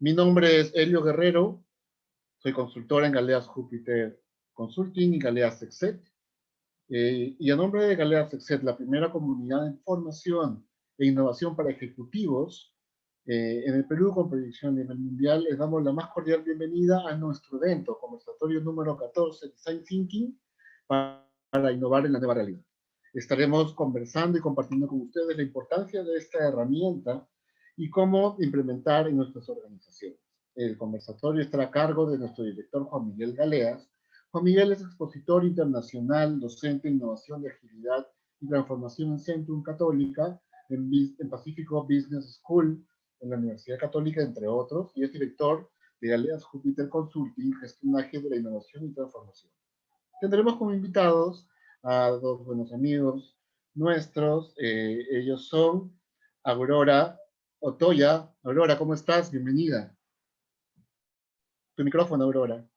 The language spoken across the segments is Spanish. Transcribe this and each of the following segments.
Mi nombre es Elio Guerrero, soy consultora en Galeas Júpiter Consulting y Galeas Exec. Y a nombre de Galeas Exec, la primera comunidad de formación e innovación para ejecutivos en el Perú con proyección a nivel mundial, les damos la más cordial bienvenida a nuestro evento, conversatorio número 14, Design Thinking, para innovar en la nueva realidad. Estaremos conversando y compartiendo con ustedes la importancia de esta herramienta y cómo implementar en nuestras organizaciones. El conversatorio estará a cargo de nuestro director Juan Miguel Galeas. Juan Miguel es expositor internacional, docente en innovación de agilidad y transformación en Centrum Católica, en Pacífico Business School, en la Universidad Católica, entre otros, y es director de Galeas Júpiter Consulting, gestionaje de la innovación y transformación. Tendremos como invitados a dos buenos amigos nuestros. Ellos son Aurora Otoya. Aurora, ¿cómo estás? Bienvenida. Tu micrófono, Aurora.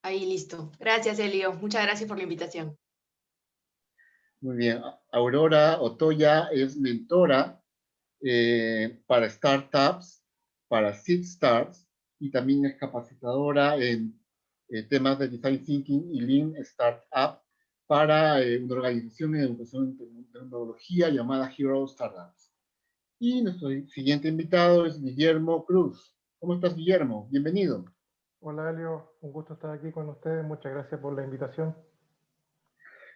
Ahí, listo. Gracias, Elio. Muchas gracias por la invitación. Muy bien. Aurora Otoya es mentora para startups, para Seed Stars, y también es capacitadora en temas de Design Thinking y Lean Startup para una organización de educación en tecnología llamada Hero Startups. Y nuestro siguiente invitado es Guillermo Cruz. ¿Cómo estás, Guillermo? Bienvenido. Hola, Elio. Un gusto estar aquí con ustedes. Muchas gracias por la invitación.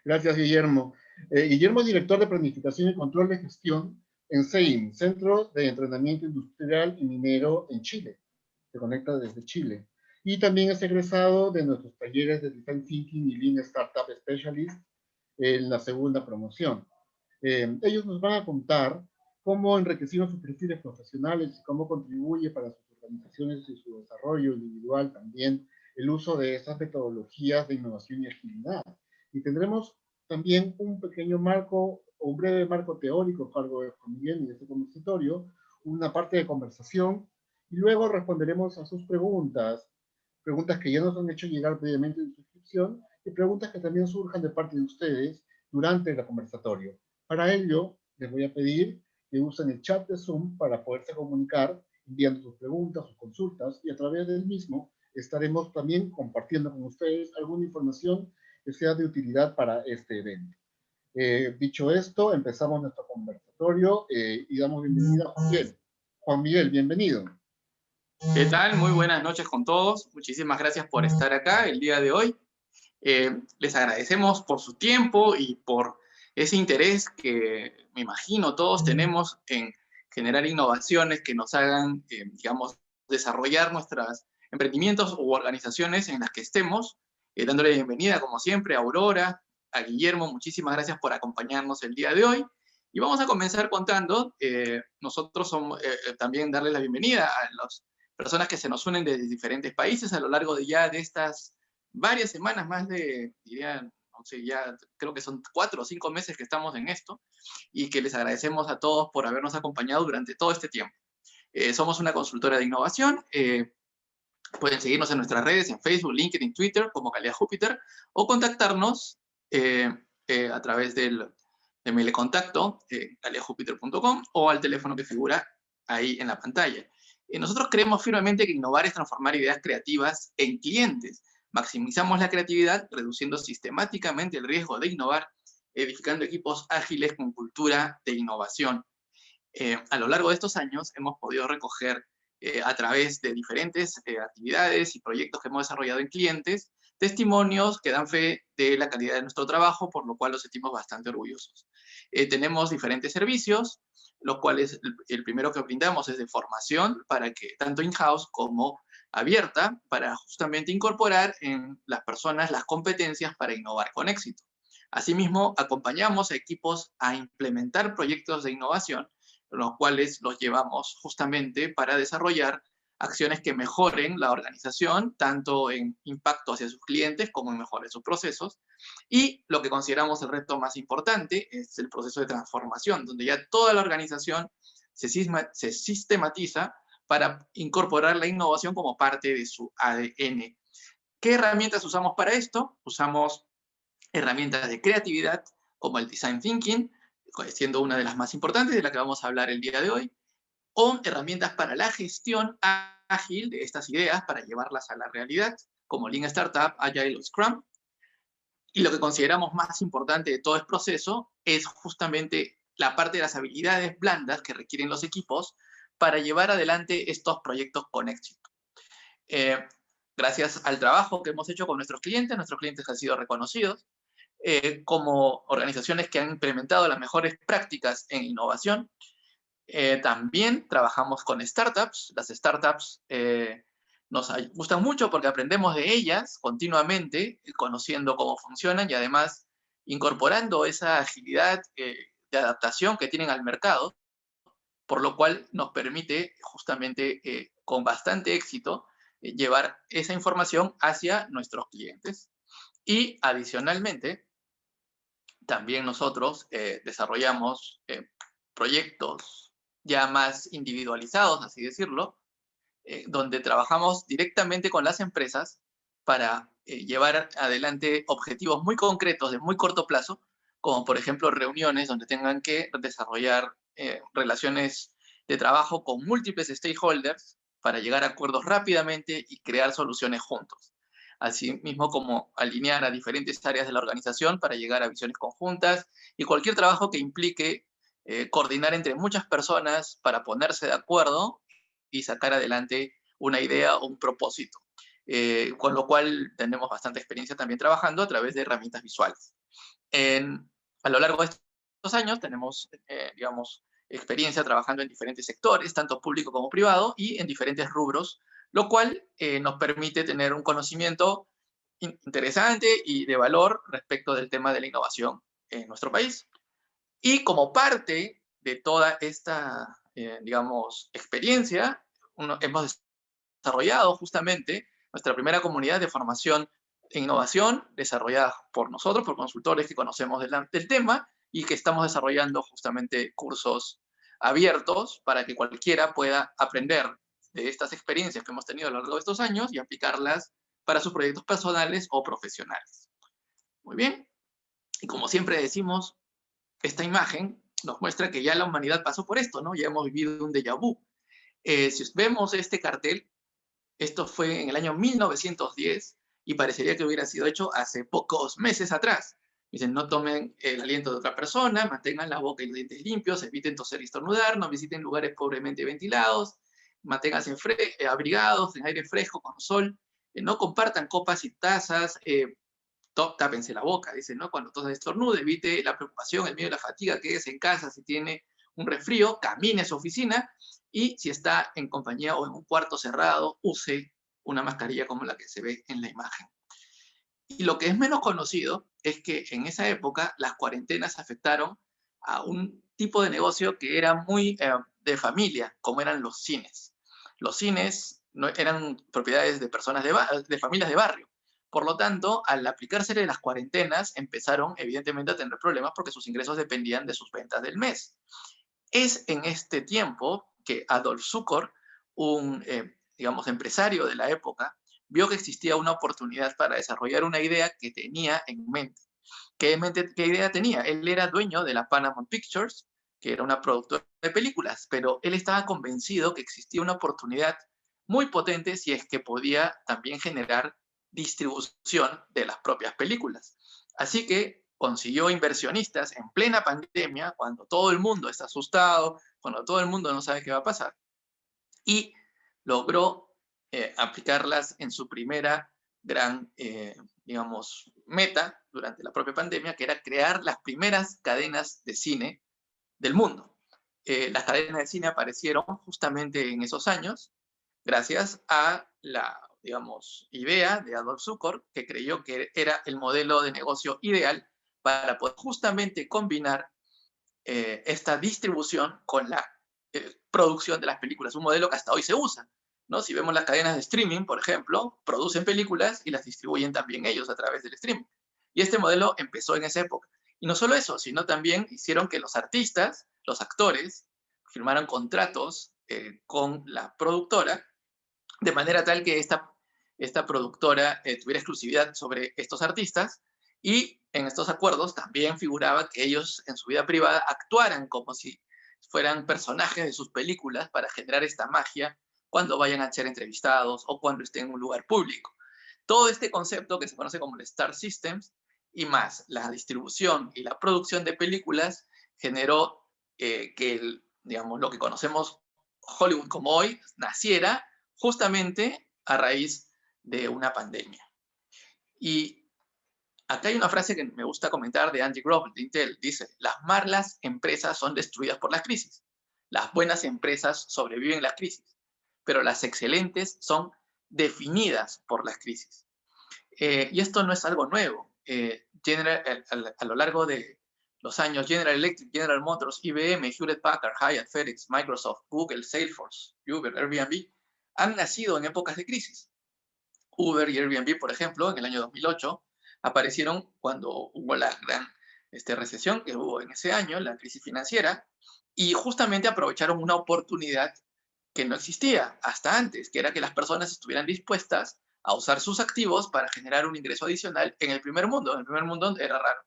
Gracias, Guillermo. Guillermo es director de Planificación y Control de Gestión en CEIM, Centro de Entrenamiento Industrial y Minero en Chile. Se conecta desde Chile. Y también es egresado de nuestros talleres de Design Thinking y Lean Startup Specialist en la segunda promoción. Ellos nos van a contar cómo enriquecieron sus perfiles profesionales y cómo contribuye para sus organizaciones y su desarrollo individual también el uso de esas metodologías de innovación y agilidad. Y tendremos también un pequeño marco, o un breve marco teórico a cargo de Juan Miguel y de este conversatorio, una parte de conversación, y luego responderemos a sus preguntas que ya nos han hecho llegar previamente en su inscripción, y preguntas que también surjan de parte de ustedes durante el conversatorio. Para ello, les voy a pedir que usen el chat de Zoom para poderse comunicar, enviando sus preguntas, sus consultas, y a través del mismo estaremos también compartiendo con ustedes alguna información que sea de utilidad para este evento. Dicho esto, empezamos nuestro conversatorio y damos bienvenida a Juan Miguel. Juan Miguel, bienvenido. ¿Qué tal? Muy buenas noches con todos. Muchísimas gracias por estar acá el día de hoy. Les agradecemos por su tiempo y por ese interés que me imagino todos tenemos en generar innovaciones que nos hagan, digamos, desarrollar nuestros emprendimientos u organizaciones en las que estemos. Dándole bienvenida, como siempre, a Aurora, a Guillermo. Muchísimas gracias por acompañarnos el día de hoy. Y vamos a comenzar contando. Nosotros somos, también darle la bienvenida a las personas que se nos unen desde diferentes países a lo largo de estas varias semanas, más de, diría, no sé, ya creo que son 4 o 5 meses que estamos en esto, y que les agradecemos a todos por habernos acompañado durante todo este tiempo. Somos una consultora de innovación. Pueden seguirnos en nuestras redes, en Facebook, LinkedIn, Twitter, como Galeas Júpiter, o contactarnos a través del mail de contacto, galeasjupiter.com, o al teléfono que figura ahí en la pantalla. Nosotros creemos firmemente que innovar es transformar ideas creativas en clientes. Maximizamos la creatividad, reduciendo sistemáticamente el riesgo de innovar, edificando equipos ágiles con cultura de innovación. A lo largo de estos años hemos podido recoger a través de diferentes actividades y proyectos que hemos desarrollado en clientes, testimonios que dan fe de la calidad de nuestro trabajo, por lo cual nos sentimos bastante orgullosos. Tenemos diferentes servicios, los cuales el primero que brindamos es de formación, para que tanto in-house como abierta, para justamente incorporar en las personas las competencias para innovar con éxito. Asimismo, acompañamos a equipos a implementar proyectos de innovación, los cuales los llevamos justamente para desarrollar acciones que mejoren la organización, tanto en impacto hacia sus clientes como en mejorar sus procesos. Y lo que consideramos el reto más importante es el proceso de transformación, donde ya toda la organización se sistematiza para incorporar la innovación como parte de su ADN. ¿Qué herramientas usamos para esto? Usamos herramientas de creatividad como el Design Thinking, siendo una de las más importantes, de la que vamos a hablar el día de hoy, o herramientas para la gestión ágil de estas ideas para llevarlas a la realidad, como Lean Startup, Agile o Scrum. Y lo que consideramos más importante de todo el proceso es justamente la parte de las habilidades blandas que requieren los equipos para llevar adelante estos proyectos con éxito. Gracias al trabajo que hemos hecho con nuestros clientes han sido reconocidos como organizaciones que han implementado las mejores prácticas en innovación. También trabajamos con startups. Las startups nos gustan mucho porque aprendemos de ellas continuamente, conociendo cómo funcionan y además incorporando esa agilidad de adaptación que tienen al mercado, por lo cual nos permite justamente con bastante éxito llevar esa información hacia nuestros clientes. Y adicionalmente, también nosotros desarrollamos proyectos ya más individualizados, así decirlo, donde trabajamos directamente con las empresas para llevar adelante objetivos muy concretos de muy corto plazo, como por ejemplo reuniones donde tengan que desarrollar relaciones de trabajo con múltiples stakeholders para llegar a acuerdos rápidamente y crear soluciones juntos. Asimismo como alinear a diferentes áreas de la organización para llegar a visiones conjuntas y cualquier trabajo que implique coordinar entre muchas personas para ponerse de acuerdo y sacar adelante una idea o un propósito. Con lo cual tenemos bastante experiencia también trabajando a través de herramientas visuales. A lo largo de estos años tenemos, digamos, experiencia trabajando en diferentes sectores, tanto público como privado, y en diferentes rubros, lo cual nos permite tener un conocimiento interesante y de valor respecto del tema de la innovación en nuestro país. Y como parte de toda esta, digamos, experiencia, hemos desarrollado justamente nuestra primera comunidad de formación e innovación, desarrollada por nosotros, por consultores que conocemos del tema, y que estamos desarrollando justamente cursos abiertos para que cualquiera pueda aprender de estas experiencias que hemos tenido a lo largo de estos años y aplicarlas para sus proyectos personales o profesionales. Muy bien. Y como siempre decimos, esta imagen nos muestra que ya la humanidad pasó por esto, ¿no? Ya hemos vivido un déjà vu. Si vemos este cartel, esto fue en el año 1910 y parecería que hubiera sido hecho hace pocos meses atrás. Dicen, no tomen el aliento de otra persona, mantengan la boca y los dientes limpios, eviten toser y estornudar, no visiten lugares pobremente ventilados, manténganse abrigados, en aire fresco, con sol, no compartan copas y tazas, tápense la boca, dicen, ¿no? Cuando tosa estornude, evite la preocupación, el miedo y la fatiga, quédese en casa si tiene un resfrío, camine a su oficina, y si está en compañía o en un cuarto cerrado, use una mascarilla como la que se ve en la imagen. Y lo que es menos conocido es que en esa época las cuarentenas afectaron a un tipo de negocio que era muy de familia, como eran los cines. Los cines no, eran propiedades de personas de familias de barrio. Por lo tanto, al aplicársele las cuarentenas, empezaron evidentemente a tener problemas porque sus ingresos dependían de sus ventas del mes. Es en este tiempo que Adolf Zukor, un digamos, empresario de la época, vio que existía una oportunidad para desarrollar una idea que tenía en mente. ¿Qué idea tenía? Él era dueño de la Paramount Pictures, que era una productora de películas, pero él estaba convencido que existía una oportunidad muy potente si es que podía también generar distribución de las propias películas. Así que consiguió inversionistas en plena pandemia, cuando todo el mundo está asustado, cuando todo el mundo no sabe qué va a pasar, y logró aplicarlas en su primera gran, digamos, meta durante la propia pandemia, que era crear las primeras cadenas de cine del mundo. Las cadenas de cine aparecieron justamente en esos años, gracias a la, digamos, idea de Adolf Zukor, que creyó que era el modelo de negocio ideal para poder justamente combinar esta distribución con la producción de las películas, un modelo que hasta hoy se usa, ¿no? Si vemos las cadenas de streaming, por ejemplo, producen películas y las distribuyen también ellos a través del streaming. Y este modelo empezó en esa época. Y no solo eso, sino también hicieron que los artistas, los actores, firmaran contratos con la productora, de manera tal que esta productora tuviera exclusividad sobre estos artistas, y en estos acuerdos también figuraba que ellos en su vida privada actuaran como si fueran personajes de sus películas para generar esta magia cuando vayan a ser entrevistados o cuando estén en un lugar público. Todo este concepto que se conoce como el Star Systems y más la distribución y la producción de películas generó que digamos, lo que conocemos Hollywood como hoy naciera justamente a raíz de una pandemia. Y acá hay una frase que me gusta comentar de Andy Grove de Intel. Dice, las malas empresas son destruidas por las crisis. Las buenas empresas sobreviven las crisis, pero las excelentes son definidas por las crisis. Y esto no es algo nuevo. A lo largo de los años, General Electric, General Motors, IBM, Hewlett Packard, Hyatt, FedEx, Microsoft, Google, Salesforce, Uber, Airbnb, han nacido en épocas de crisis. Uber y Airbnb, por ejemplo, en el año 2008, aparecieron cuando hubo la gran recesión que hubo en ese año, la crisis financiera, y justamente aprovecharon una oportunidad que no existía hasta antes, que era que las personas estuvieran dispuestas a usar sus activos para generar un ingreso adicional en el primer mundo. En el primer mundo era raro.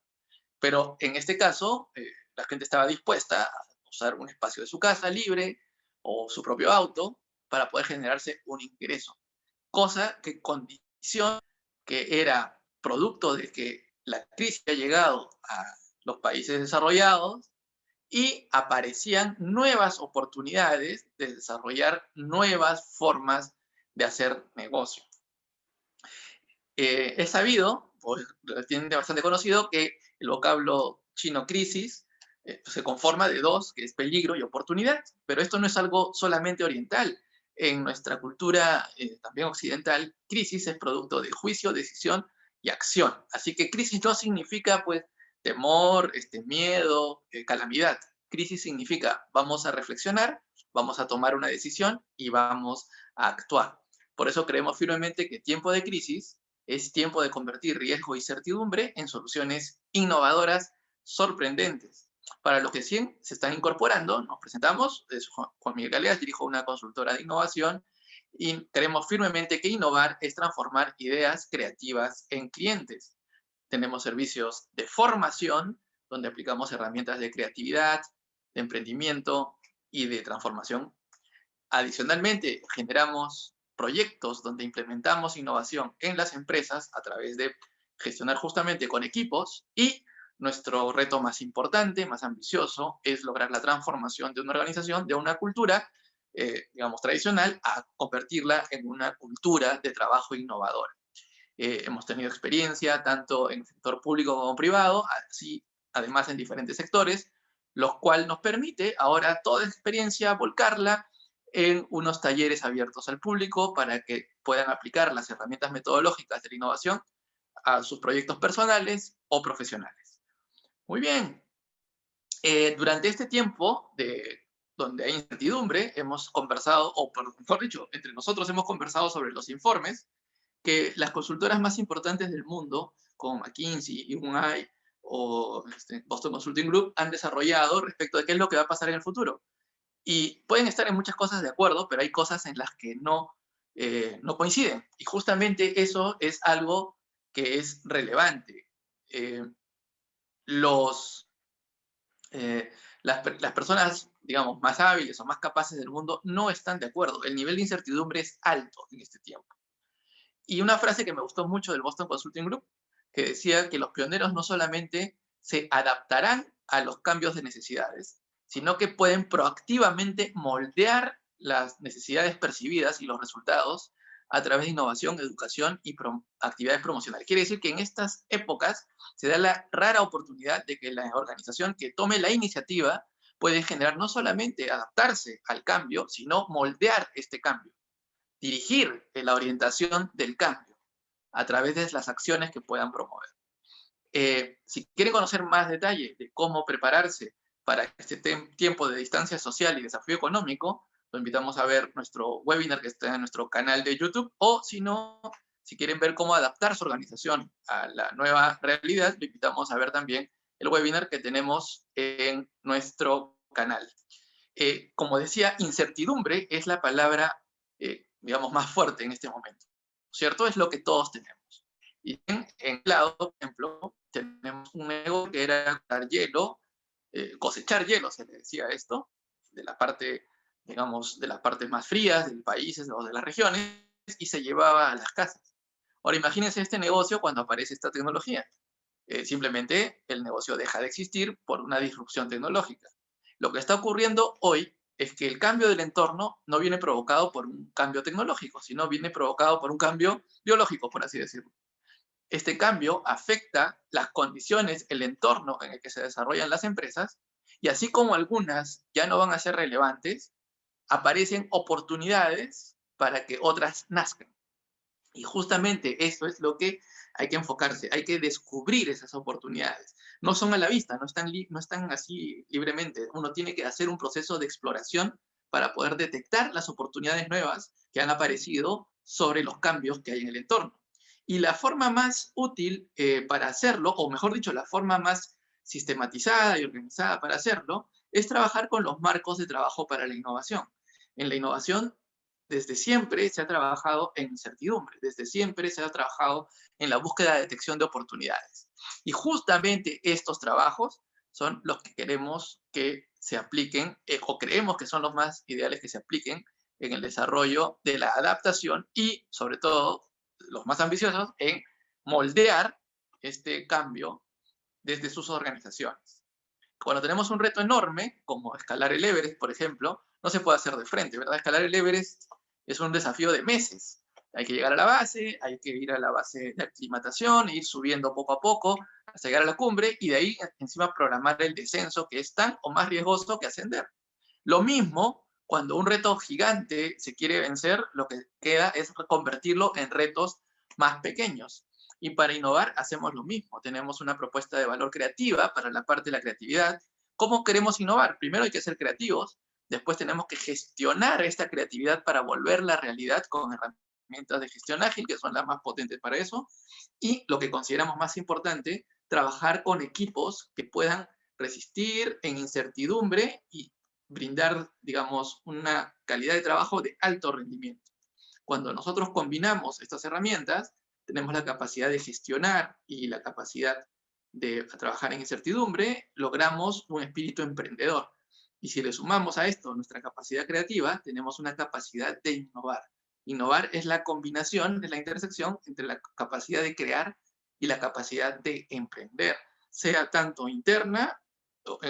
Pero en este caso, la gente estaba dispuesta a usar un espacio de su casa libre o su propio auto para poder generarse un ingreso. Cosa que condiciona que era producto de que la crisis ha llegado a los países desarrollados y aparecían nuevas oportunidades de desarrollar nuevas formas de hacer negocio. Es sabido, pues tiene bastante conocido, que el vocablo chino crisis se conforma de dos, que es peligro y oportunidad, pero esto no es algo solamente oriental. En nuestra cultura también occidental, crisis es producto de juicio, decisión y acción. Así que crisis no significa pues temor, miedo, calamidad. Crisis significa vamos a reflexionar, vamos a tomar una decisión y vamos a actuar. Por eso creemos firmemente que tiempo de crisis es tiempo de convertir riesgo y certidumbre en soluciones innovadoras, sorprendentes. Para los que sí se están incorporando, nos presentamos, Juan Miguel Galeas, dirijo una consultora de innovación y creemos firmemente que innovar es transformar ideas creativas en clientes. Tenemos servicios de formación, donde aplicamos herramientas de creatividad, de emprendimiento y de transformación. Adicionalmente, generamos proyectos donde implementamos innovación en las empresas a través de gestionar justamente con equipos y nuestro reto más importante, más ambicioso, es lograr la transformación de una organización, de una cultura, digamos, tradicional, a convertirla en una cultura de trabajo innovadora. Hemos tenido experiencia tanto en el sector público como privado, así además en diferentes sectores, lo cual nos permite ahora toda experiencia volcarla en unos talleres abiertos al público para que puedan aplicar las herramientas metodológicas de la innovación a sus proyectos personales o profesionales. Muy bien. Durante este tiempo donde hay incertidumbre, hemos conversado, o mejor dicho, entre nosotros hemos conversado sobre los informes que las consultoras más importantes del mundo, como McKinsey, EY o Boston Consulting Group, han desarrollado respecto de qué es lo que va a pasar en el futuro. Y pueden estar en muchas cosas de acuerdo, pero hay cosas en las que no coinciden. Y justamente eso es algo que es relevante. Las personas, digamos, más hábiles o más capaces del mundo no están de acuerdo. El nivel de incertidumbre es alto en este tiempo. Y una frase que me gustó mucho del Boston Consulting Group, que decía que los pioneros no solamente se adaptarán a los cambios de necesidades, sino que pueden proactivamente moldear las necesidades percibidas y los resultados a través de innovación, educación y actividades promocionales. Quiere decir que en estas épocas se da la rara oportunidad de que la organización que tome la iniciativa puede generar no solamente adaptarse al cambio, sino moldear este cambio, dirigir la orientación del cambio a través de las acciones que puedan promover. Si quieren conocer más detalle de cómo prepararse para este tiempo de distancia social y desafío económico, lo invitamos a ver nuestro webinar que está en nuestro canal de YouTube, o si no, si quieren ver cómo adaptar su organización a la nueva realidad, lo invitamos a ver también el webinar que tenemos en nuestro canal. Como decía, incertidumbre es la palabra, digamos, más fuerte en este momento, ¿cierto? Es lo que todos tenemos. Y en el lado, por ejemplo, tenemos un negocio que era cosechar hielo, se le decía esto, de la parte, digamos, de las partes más frías del país o de las regiones, y se llevaba a las casas. Ahora imagínense este negocio cuando aparece esta tecnología. Simplemente el negocio deja de existir por una disrupción tecnológica. Lo que está ocurriendo hoy es que el cambio del entorno no viene provocado por un cambio tecnológico, sino viene provocado por un cambio biológico, por así decirlo. Este cambio afecta las condiciones, el entorno en el que se desarrollan las empresas, y así como algunas ya no van a ser relevantes, aparecen oportunidades para que otras nazcan. Y justamente eso es lo que hay que enfocarse, hay que descubrir esas oportunidades. No son a la vista, no están así libremente. Uno tiene que hacer un proceso de exploración para poder detectar las oportunidades nuevas que han aparecido sobre los cambios que hay en el entorno. Y la forma más útil para hacerlo, o mejor dicho, la forma más sistematizada y organizada para hacerlo, es trabajar con los marcos de trabajo para la innovación. En la innovación, desde siempre se ha trabajado en incertidumbre, desde siempre se ha trabajado en la búsqueda de detección de oportunidades. Y justamente estos trabajos son los que queremos que se apliquen, o creemos que son los más ideales que se apliquen en el desarrollo de la adaptación y, sobre todo, los más ambiciosos, en moldear este cambio desde sus organizaciones. Cuando tenemos un reto enorme, como escalar el Everest, por ejemplo, no se puede hacer de frente, ¿verdad? Escalar el Everest es un desafío de meses. Hay que llegar a la base, hay que ir a la base de aclimatación, ir subiendo poco a poco hasta llegar a la cumbre y de ahí encima programar el descenso, que es tan o más riesgoso que ascender. Lo mismo, cuando un reto gigante se quiere vencer, lo que queda es convertirlo en retos más pequeños. Y para innovar hacemos lo mismo. Tenemos una propuesta de valor creativa para la parte de la creatividad. ¿Cómo queremos innovar? Primero hay que ser creativos, después tenemos que gestionar esta creatividad para volverla realidad con herramientas de gestión ágil, que son las más potentes para eso, y lo que consideramos más importante, trabajar con equipos que puedan resistir en incertidumbre y brindar, digamos, una calidad de trabajo de alto rendimiento. Cuando nosotros combinamos estas herramientas, tenemos la capacidad de gestionar y la capacidad de trabajar en incertidumbre, logramos un espíritu emprendedor. Y si le sumamos a esto nuestra capacidad creativa, tenemos una capacidad de innovar. Innovar es la combinación, es la intersección entre la capacidad de crear y la capacidad de emprender, sea tanto interna,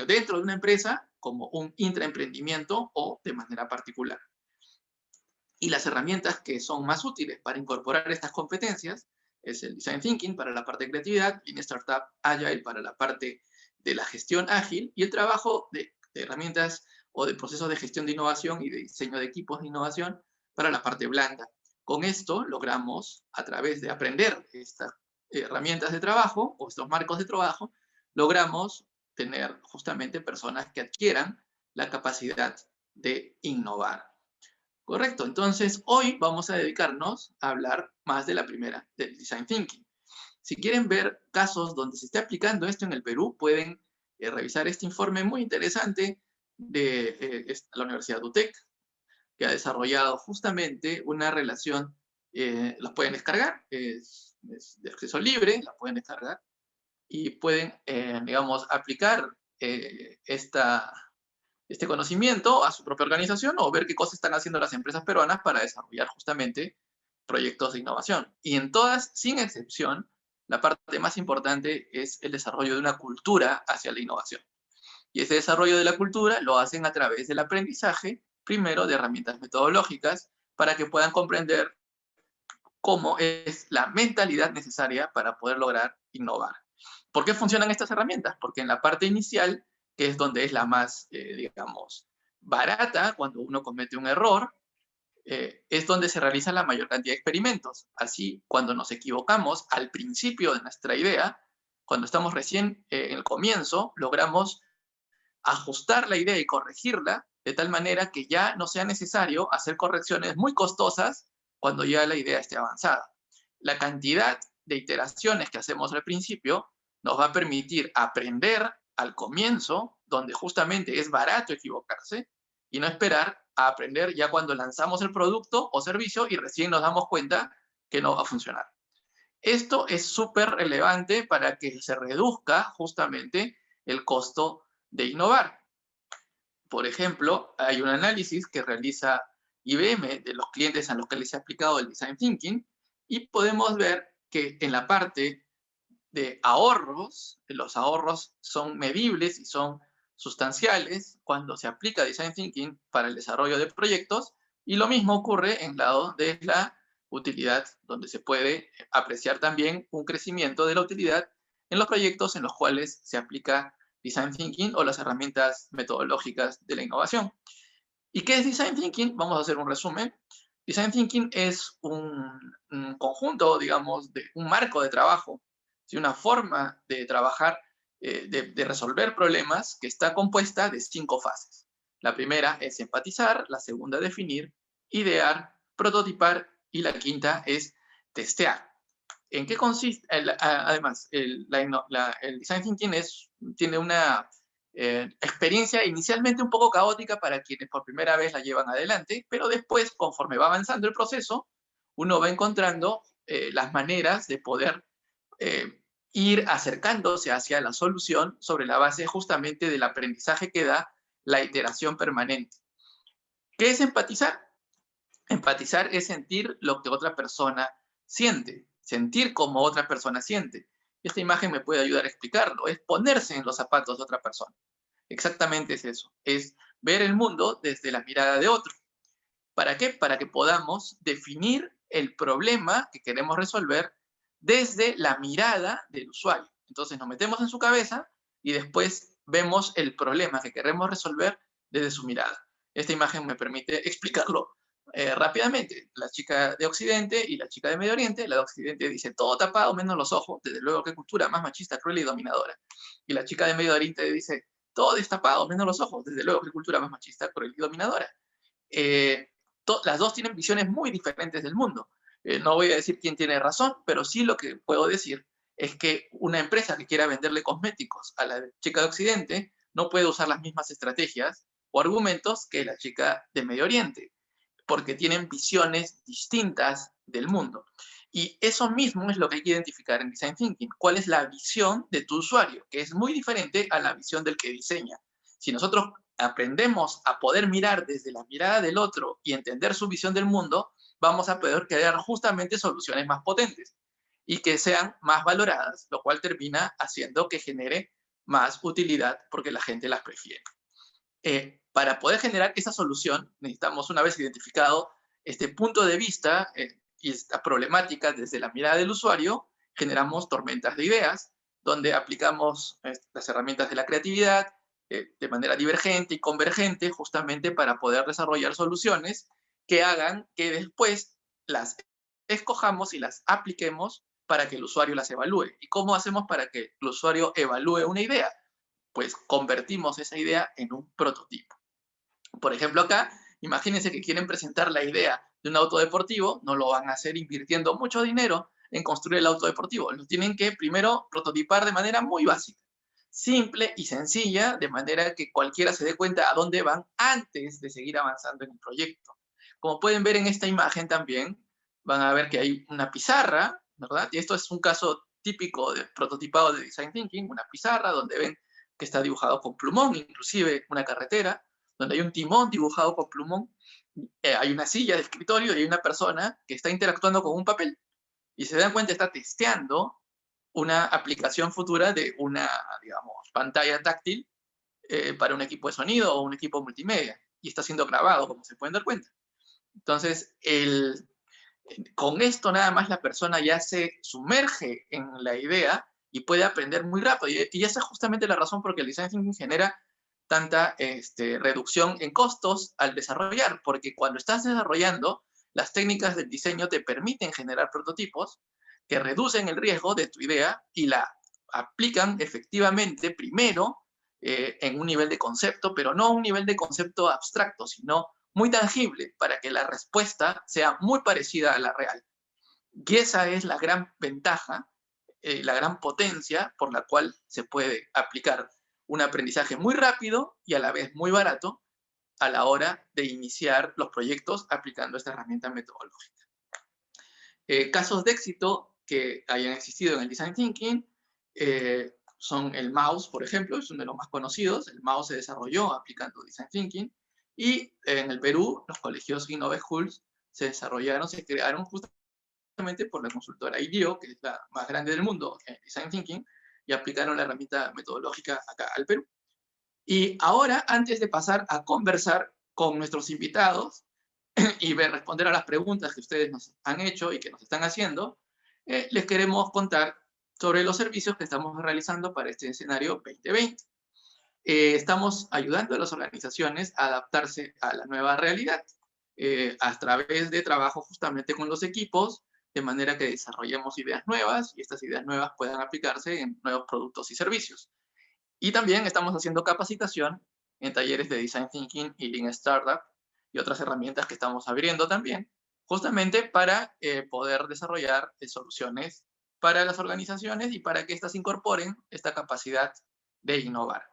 dentro de una empresa, como un intraemprendimiento o de manera particular. Y las herramientas que son más útiles para incorporar estas competencias es el Design Thinking para la parte de creatividad, Lean Startup Agile para la parte de la gestión ágil y el trabajo de herramientas o de procesos de gestión de innovación y de diseño de equipos de innovación para la parte blanda. Con esto logramos, a través de aprender estas herramientas de trabajo o estos marcos de trabajo, logramos tener justamente personas que adquieran la capacidad de innovar. Correcto, entonces hoy vamos a dedicarnos a hablar más de la primera, del Design Thinking. Si quieren ver casos donde se esté aplicando esto en el Perú, pueden revisar este informe muy interesante de la Universidad de UTEC, que ha desarrollado justamente una relación, la pueden descargar, es de acceso libre, la pueden descargar, y pueden, digamos, aplicar este conocimiento a su propia organización o ver qué cosas están haciendo las empresas peruanas para desarrollar justamente proyectos de innovación. Y en todas, sin excepción, la parte más importante es el desarrollo de una cultura hacia la innovación. Y ese desarrollo de la cultura lo hacen a través del aprendizaje, primero de herramientas metodológicas, para que puedan comprender cómo es la mentalidad necesaria para poder lograr innovar. ¿Por qué funcionan estas herramientas? Porque en la parte inicial, que es donde es la más, digamos, barata, cuando uno comete un error, es donde se realiza la mayor cantidad de experimentos. Así, cuando nos equivocamos al principio de nuestra idea, cuando estamos recién en el comienzo, logramos ajustar la idea y corregirla de tal manera que ya no sea necesario hacer correcciones muy costosas cuando ya la idea esté avanzada. La cantidad de iteraciones que hacemos al principio nos va a permitir aprender al comienzo, donde justamente es barato equivocarse, y no esperar a aprender ya cuando lanzamos el producto o servicio y recién nos damos cuenta que no va a funcionar. Esto es súper relevante para que se reduzca justamente el costo de innovar. Por ejemplo, hay un análisis que realiza IBM de los clientes a los que les ha aplicado el Design Thinking y podemos ver que en la parte de ahorros, los ahorros son medibles y son sustanciales cuando se aplica Design Thinking para el desarrollo de proyectos, y lo mismo ocurre en el lado de la utilidad, donde se puede apreciar también un crecimiento de la utilidad en los proyectos en los cuales se aplica Design Thinking o las herramientas metodológicas de la innovación. ¿Y qué es Design Thinking? Vamos a hacer un resumen. Design Thinking es un conjunto, digamos, de un marco de trabajo, ¿sí? Una forma de trabajar, de resolver problemas que está compuesta de 5 fases. La primera es empatizar, la segunda definir, idear, prototipar y la quinta es testear. ¿En qué consiste? Además, el Design Thinking tiene una experiencia inicialmente un poco caótica para quienes por primera vez la llevan adelante, pero después, conforme va avanzando el proceso, uno va encontrando las maneras de poder ir acercándose hacia la solución sobre la base justamente del aprendizaje que da la iteración permanente. ¿Qué es empatizar? Empatizar es sentir lo que otra persona siente, sentir como otra persona siente. Esta imagen me puede ayudar a explicarlo, es ponerse en los zapatos de otra persona. Exactamente es eso, es ver el mundo desde la mirada de otro. ¿Para qué? Para que podamos definir el problema que queremos resolver desde la mirada del usuario. Entonces nos metemos en su cabeza y después vemos el problema que queremos resolver desde su mirada. Esta imagen me permite explicarlo rápidamente. La chica de Occidente y la chica de Medio Oriente. La de Occidente dice todo tapado menos los ojos, desde luego qué cultura más machista, cruel y dominadora. Y la chica de Medio Oriente dice todo destapado menos los ojos, desde luego qué cultura más machista, cruel y dominadora. Las dos tienen visiones muy diferentes del mundo. No voy a decir quién tiene razón, pero sí lo que puedo decir es que una empresa que quiera venderle cosméticos a la chica de Occidente no puede usar las mismas estrategias o argumentos que la chica de Medio Oriente, porque tienen visiones distintas del mundo. Y eso mismo es lo que hay que identificar en Design Thinking. ¿Cuál es la visión de tu usuario? Que es muy diferente a la visión del que diseña. Si nosotros aprendemos a poder mirar desde la mirada del otro y entender su visión del mundo, vamos a poder crear justamente soluciones más potentes y que sean más valoradas, lo cual termina haciendo que genere más utilidad porque la gente las prefiere. Para poder generar esa solución, necesitamos, una vez identificado este punto de vista y esta problemática desde la mirada del usuario, generamos tormentas de ideas, donde aplicamos las herramientas de la creatividad de manera divergente y convergente, justamente para poder desarrollar soluciones que hagan que después las escojamos y las apliquemos para que el usuario las evalúe. ¿Y cómo hacemos para que el usuario evalúe una idea? Pues convertimos esa idea en un prototipo. Por ejemplo, acá, imagínense que quieren presentar la idea de un auto deportivo, no lo van a hacer invirtiendo mucho dinero en construir el auto deportivo. Lo tienen que primero prototipar de manera muy básica, simple y sencilla, de manera que cualquiera se dé cuenta a dónde van antes de seguir avanzando en el proyecto. Como pueden ver en esta imagen también, van a ver que hay una pizarra, ¿verdad? Y esto es un caso típico de prototipado de Design Thinking, una pizarra donde ven que está dibujado con plumón, inclusive una carretera, donde hay un timón dibujado con plumón, hay una silla de escritorio y hay una persona que está interactuando con un papel. Y se dan cuenta, está testeando una aplicación futura de una, digamos, pantalla táctil para un equipo de sonido o un equipo multimedia. Y está siendo grabado, como se pueden dar cuenta. Entonces, con esto nada más la persona ya se sumerge en la idea y puede aprender muy rápido. Y esa es justamente la razón por la que el Design Thinking genera tanta reducción en costos al desarrollar, porque cuando estás desarrollando, las técnicas del diseño te permiten generar prototipos que reducen el riesgo de tu idea y la aplican efectivamente primero en un nivel de concepto, pero no un nivel de concepto abstracto, sino muy tangible para que la respuesta sea muy parecida a la real. Y esa es la gran ventaja, la gran potencia por la cual se puede aplicar un aprendizaje muy rápido y a la vez muy barato a la hora de iniciar los proyectos aplicando esta herramienta metodológica. Casos de éxito que hayan existido en el Design Thinking son el mouse, por ejemplo, es uno de los más conocidos. El mouse se desarrolló aplicando Design Thinking. Y en el Perú, los colegios Innove Schools se crearon justamente por la consultora IDEO, que es la más grande del mundo en Design Thinking, y aplicaron la herramienta metodológica acá al Perú. Y ahora, antes de pasar a conversar con nuestros invitados y responder a las preguntas que ustedes nos han hecho y que nos están haciendo, les queremos contar sobre los servicios que estamos realizando para este escenario 2020. Estamos ayudando a las organizaciones a adaptarse a la nueva realidad a través de trabajo justamente con los equipos, de manera que desarrollemos ideas nuevas y estas ideas nuevas puedan aplicarse en nuevos productos y servicios. Y también estamos haciendo capacitación en talleres de Design Thinking y Lean Startup y otras herramientas que estamos abriendo también, justamente para poder desarrollar soluciones para las organizaciones y para que éstas incorporen esta capacidad de innovar.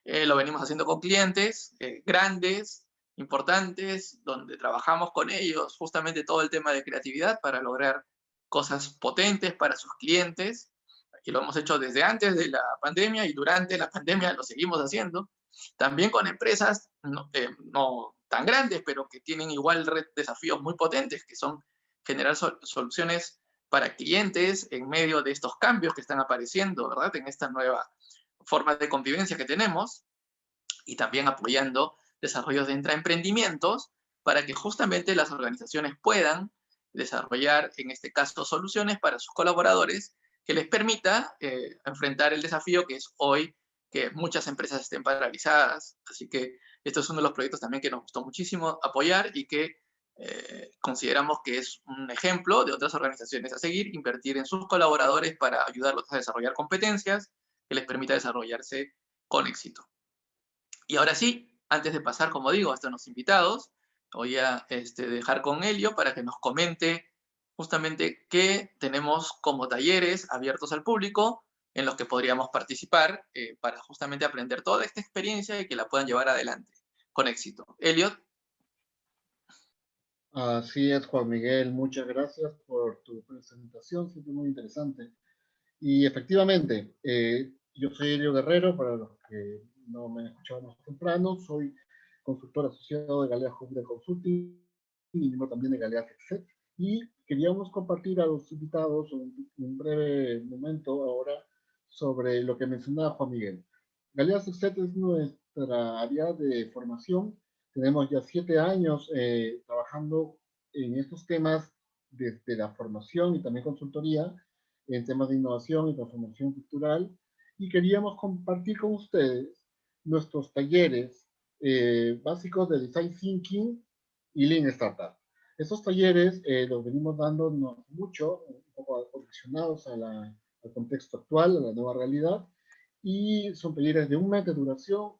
Lo venimos haciendo con clientes grandes, importantes, donde trabajamos con ellos justamente todo el tema de creatividad para lograr cosas potentes para sus clientes, y lo hemos hecho desde antes de la pandemia y durante la pandemia lo seguimos haciendo. También con empresas no tan grandes, pero que tienen igual desafíos muy potentes, que son generar soluciones para clientes en medio de estos cambios que están apareciendo, ¿verdad? En esta nueva forma de convivencia que tenemos, y también apoyando desarrollos de intraemprendimientos para que justamente las organizaciones puedan desarrollar, en este caso, soluciones para sus colaboradores que les permita enfrentar el desafío que es hoy que muchas empresas estén paralizadas. Así que esto es uno de los proyectos también que nos gustó muchísimo apoyar y que consideramos que es un ejemplo de otras organizaciones a seguir, invertir en sus colaboradores para ayudarlos a desarrollar competencias que les permita desarrollarse con éxito. Y ahora sí, antes de pasar, como digo, a estos invitados, voy a dejar con Elio para que nos comente justamente qué tenemos como talleres abiertos al público en los que podríamos participar para justamente aprender toda esta experiencia y que la puedan llevar adelante con éxito. Elliot. Así es, Juan Miguel, muchas gracias por tu presentación, siempre muy interesante. Y efectivamente, yo soy Elio Guerrero, para los que no me escuchaban más temprano, soy consultor asociado de Galea Hub de Consulting y miembro también de Galea Exec. Y queríamos compartir a los invitados un breve momento ahora sobre lo que mencionaba Juan Miguel. Galea Exec es nuestra área de formación. Tenemos ya 7 años trabajando en estos temas desde la formación y también consultoría en temas de innovación y transformación cultural, y queríamos compartir con ustedes nuestros talleres básicos de Design Thinking y Lean Startup. Estos talleres los venimos dando mucho, un poco acondicionados al contexto actual, a la nueva realidad, y son talleres de 1 mes de duración,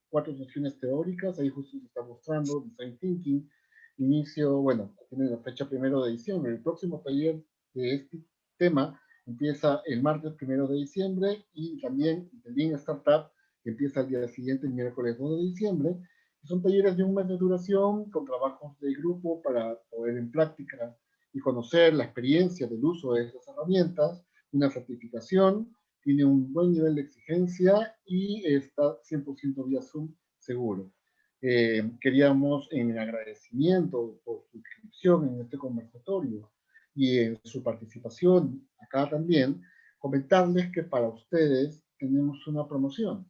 4 sesiones teóricas, ahí justo se está mostrando Design Thinking, inicio, bueno, tiene la fecha 1 de diciembre. El próximo taller de este tema empieza el martes 1 de diciembre, y también el Lean Startup, que empieza el día siguiente, el miércoles 2 de diciembre. Son talleres de 1 mes de duración, con trabajos de grupo para poder en práctica y conocer la experiencia del uso de estas herramientas, una certificación, tiene un buen nivel de exigencia y está 100% vía Zoom seguro. Queríamos, en agradecimiento por su inscripción en este conversatorio y en su participación acá también, comentarles que para ustedes tenemos una promoción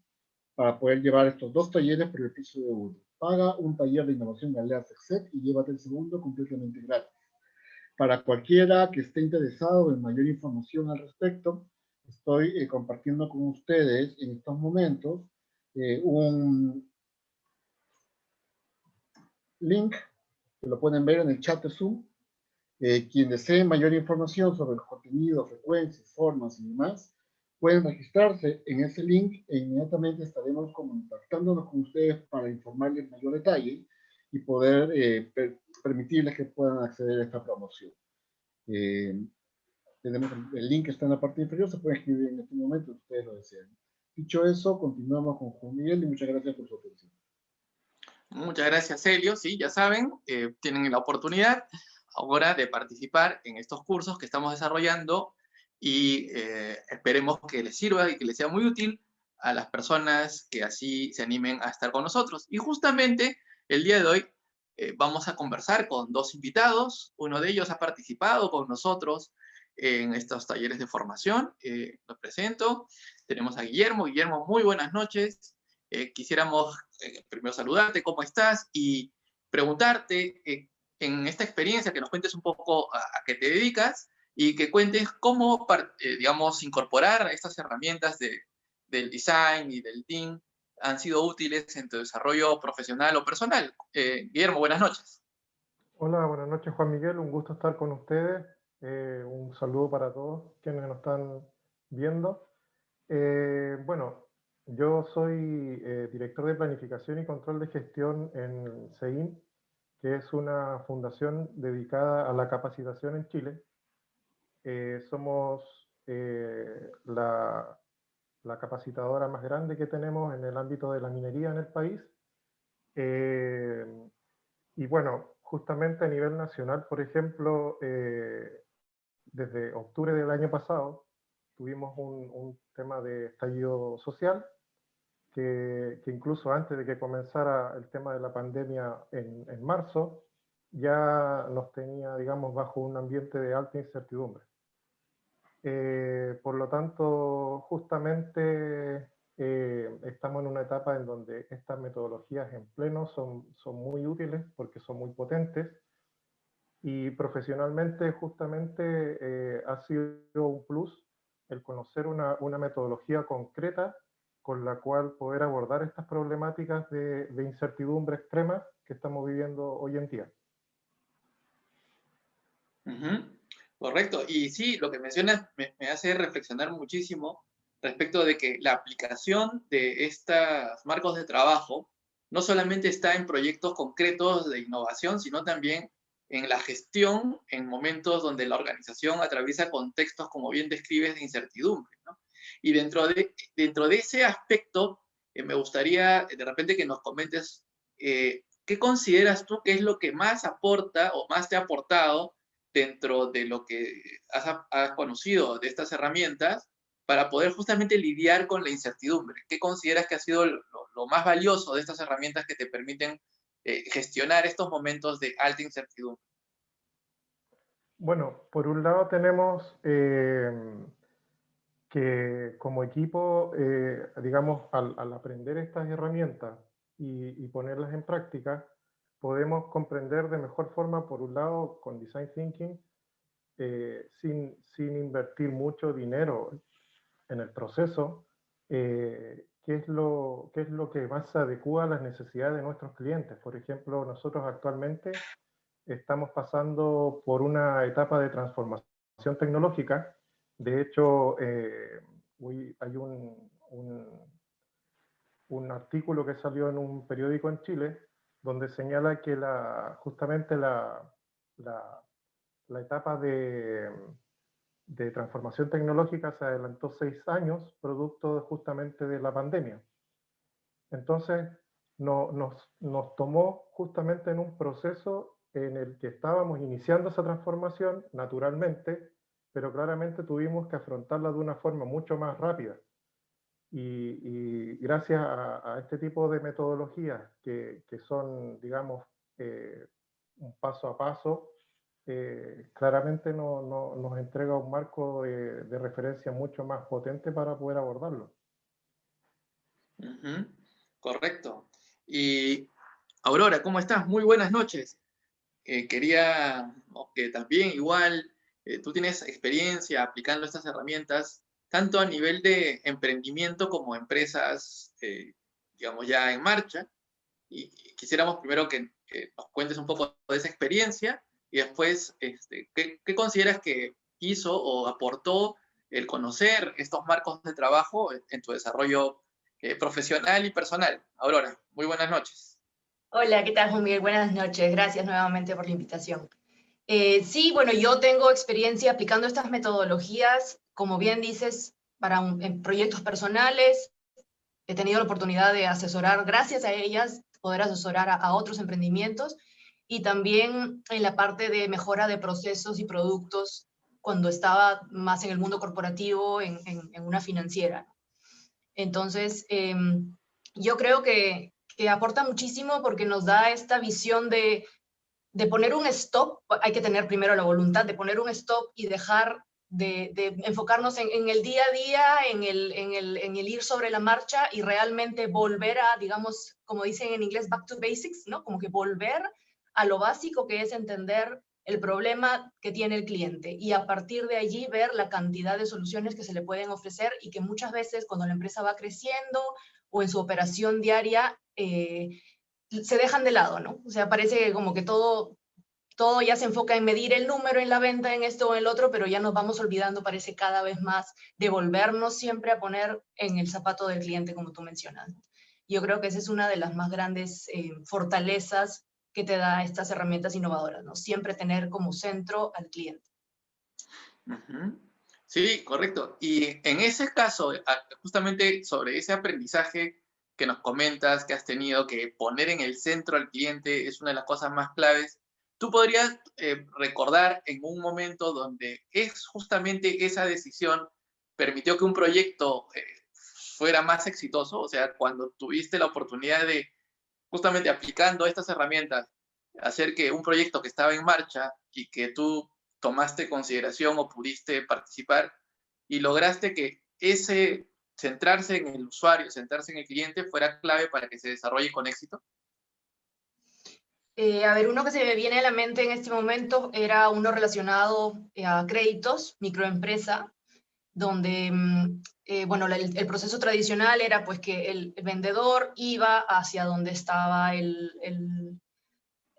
para poder llevar estos 2 talleres por el precio de uno. Paga un taller de innovación Galea Exec y llévate el segundo completamente gratis. Para cualquiera que esté interesado en mayor información al respecto, estoy compartiendo con ustedes en estos momentos un link que lo pueden ver en el chat de Zoom. Quien desee mayor información sobre el contenido, frecuencias, formas y demás, pueden registrarse en ese link e inmediatamente estaremos contactándonos con ustedes para informarles en mayor detalle y poder permitirles que puedan acceder a esta promoción. Tenemos el link que está en la parte inferior, se puede escribir en este momento si ustedes lo desean. Dicho eso, continuamos con Juan Miguel y muchas gracias por su atención. Muchas gracias, Elio. Sí, ya saben, tienen la oportunidad ahora de participar en estos cursos que estamos desarrollando y esperemos que les sirva y que les sea muy útil a las personas que así se animen a estar con nosotros. Y justamente el día de hoy vamos a conversar con dos invitados. Uno de ellos ha participado con nosotros en estos talleres de formación. Los presento. Tenemos a Guillermo. Guillermo, muy buenas noches. Quisiéramos primero saludarte, ¿cómo estás? Y preguntarte, en esta experiencia, que nos cuentes un poco a qué te dedicas y que cuentes cómo, digamos, incorporar estas herramientas del design y del team han sido útiles en tu desarrollo profesional o personal. Guillermo, buenas noches. Hola, buenas noches Juan Miguel, un gusto estar con ustedes. Un saludo para todos quienes nos están viendo. Bueno, yo soy director de Planificación y Control de Gestión en CEIN, que es una fundación dedicada a la capacitación en Chile. Somos la capacitadora más grande que tenemos en el ámbito de la minería en el país. Y bueno, justamente a nivel nacional, por ejemplo, desde octubre del año pasado, tuvimos un tema de estallido social, que incluso antes de que comenzara el tema de la pandemia en marzo, ya nos tenía, digamos, bajo un ambiente de alta incertidumbre. Por lo tanto, justamente estamos en una etapa en donde estas metodologías en pleno son muy útiles porque son muy potentes, y profesionalmente justamente ha sido un plus el conocer una metodología concreta con la cual poder abordar estas problemáticas de incertidumbre extrema que estamos viviendo hoy en día. Correcto. Y sí, lo que mencionas me hace reflexionar muchísimo respecto de que la aplicación de estos marcos de trabajo no solamente está en proyectos concretos de innovación, sino también en la gestión en momentos donde la organización atraviesa contextos, como bien describes, de incertidumbre, ¿no? Y dentro de ese aspecto, me gustaría de repente que nos comentes qué consideras tú que es lo que más aporta o más te ha aportado dentro de lo que has conocido de estas herramientas para poder justamente lidiar con la incertidumbre. ¿Qué consideras que ha sido lo más valioso de estas herramientas que te permiten gestionar estos momentos de alta incertidumbre? Bueno, por un lado tenemos que como equipo, digamos, al aprender estas herramientas y ponerlas en práctica, podemos comprender de mejor forma, por un lado, con Design Thinking, sin invertir mucho dinero en el proceso, qué es lo que más se adecua a las necesidades de nuestros clientes. Por ejemplo, nosotros actualmente estamos pasando por una etapa de transformación tecnológica. De hecho, hay un artículo que salió en un periódico en Chile donde señala que justamente la etapa de transformación tecnológica se adelantó 6 años, producto justamente de la pandemia. Entonces, nos tomó justamente en un proceso en el que estábamos iniciando esa transformación naturalmente, pero claramente tuvimos que afrontarla de una forma mucho más rápida. Y gracias a este tipo de metodologías que son, digamos, un paso a paso, claramente nos entrega un marco de referencia mucho más potente para poder abordarlo. Correcto. Y Aurora, ¿cómo estás? Muy buenas noches. Quería que también igual tú tienes experiencia aplicando estas herramientas, tanto a nivel de emprendimiento como empresas, digamos, ya en marcha. Y quisiéramos primero que nos cuentes un poco de esa experiencia y después, ¿qué consideras que hizo o aportó el conocer estos marcos de trabajo en tu desarrollo profesional y personal? Aurora, muy buenas noches. Hola, ¿qué tal, Juan Miguel? Buenas noches. Gracias nuevamente por la invitación. Sí, bueno, yo tengo experiencia aplicando estas metodologías, como bien dices, en proyectos personales. He tenido la oportunidad de asesorar, gracias a ellas, poder asesorar a otros emprendimientos, y también en la parte de mejora de procesos y productos cuando estaba más en el mundo corporativo, en una financiera. Entonces, yo creo que aporta muchísimo porque nos da esta visión de poner un stop. Hay que tener primero la voluntad de poner un stop y dejar de enfocarnos en el día a día, en el ir sobre la marcha y realmente volver a, digamos, como dicen en inglés, back to basics, ¿no? Como que volver a lo básico, que es entender el problema que tiene el cliente y a partir de allí ver la cantidad de soluciones que se le pueden ofrecer y que muchas veces cuando la empresa va creciendo o en su operación diaria se dejan de lado, ¿no? O sea, parece como que todo ya se enfoca en medir el número, en la venta, en esto o en el otro, pero ya nos vamos olvidando, parece cada vez más, de volvernos siempre a poner en el zapato del cliente, como tú mencionas. Yo creo que esa es una de las más grandes fortalezas que te da estas herramientas innovadoras, ¿no? Siempre tener como centro al cliente. Sí, correcto. Y en ese caso, justamente sobre ese aprendizaje que nos comentas que has tenido, que poner en el centro al cliente es una de las cosas más claves, ¿tú podrías recordar en un momento donde es justamente esa decisión permitió que un proyecto fuera más exitoso? O sea, cuando tuviste la oportunidad de, justamente aplicando estas herramientas, hacer que un proyecto que estaba en marcha y que tú tomaste consideración o pudiste participar y lograste que ese centrarse en el usuario, centrarse en el cliente fuera clave para que se desarrolle con éxito? A ver, uno que se me viene a la mente en este momento era uno relacionado a créditos, microempresa, donde, bueno, el proceso tradicional era pues que el vendedor iba hacia donde estaba el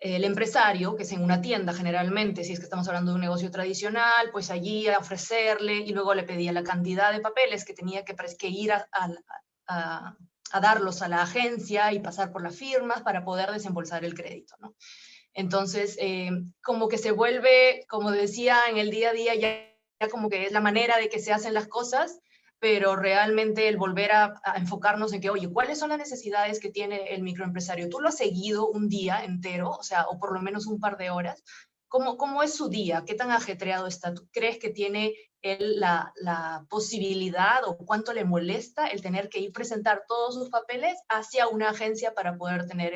empresario, que es en una tienda generalmente, si es que estamos hablando de un negocio tradicional, pues allí a ofrecerle y luego le pedía la cantidad de papeles que tenía que ir a darlos a la agencia y pasar por las firmas para poder desembolsar el crédito, ¿no? Entonces, como que se vuelve, como decía, en el día a día ya como que es la manera de que se hacen las cosas, pero realmente el volver a enfocarnos en que, oye, ¿cuáles son las necesidades que tiene el microempresario? ¿Tú lo has seguido un día entero, o sea, o por lo menos un par de horas? ¿Cómo es su día? ¿Qué tan ajetreado está? ¿Tú crees que tiene él la posibilidad o cuánto le molesta el tener que ir presentar todos sus papeles hacia una agencia para poder tener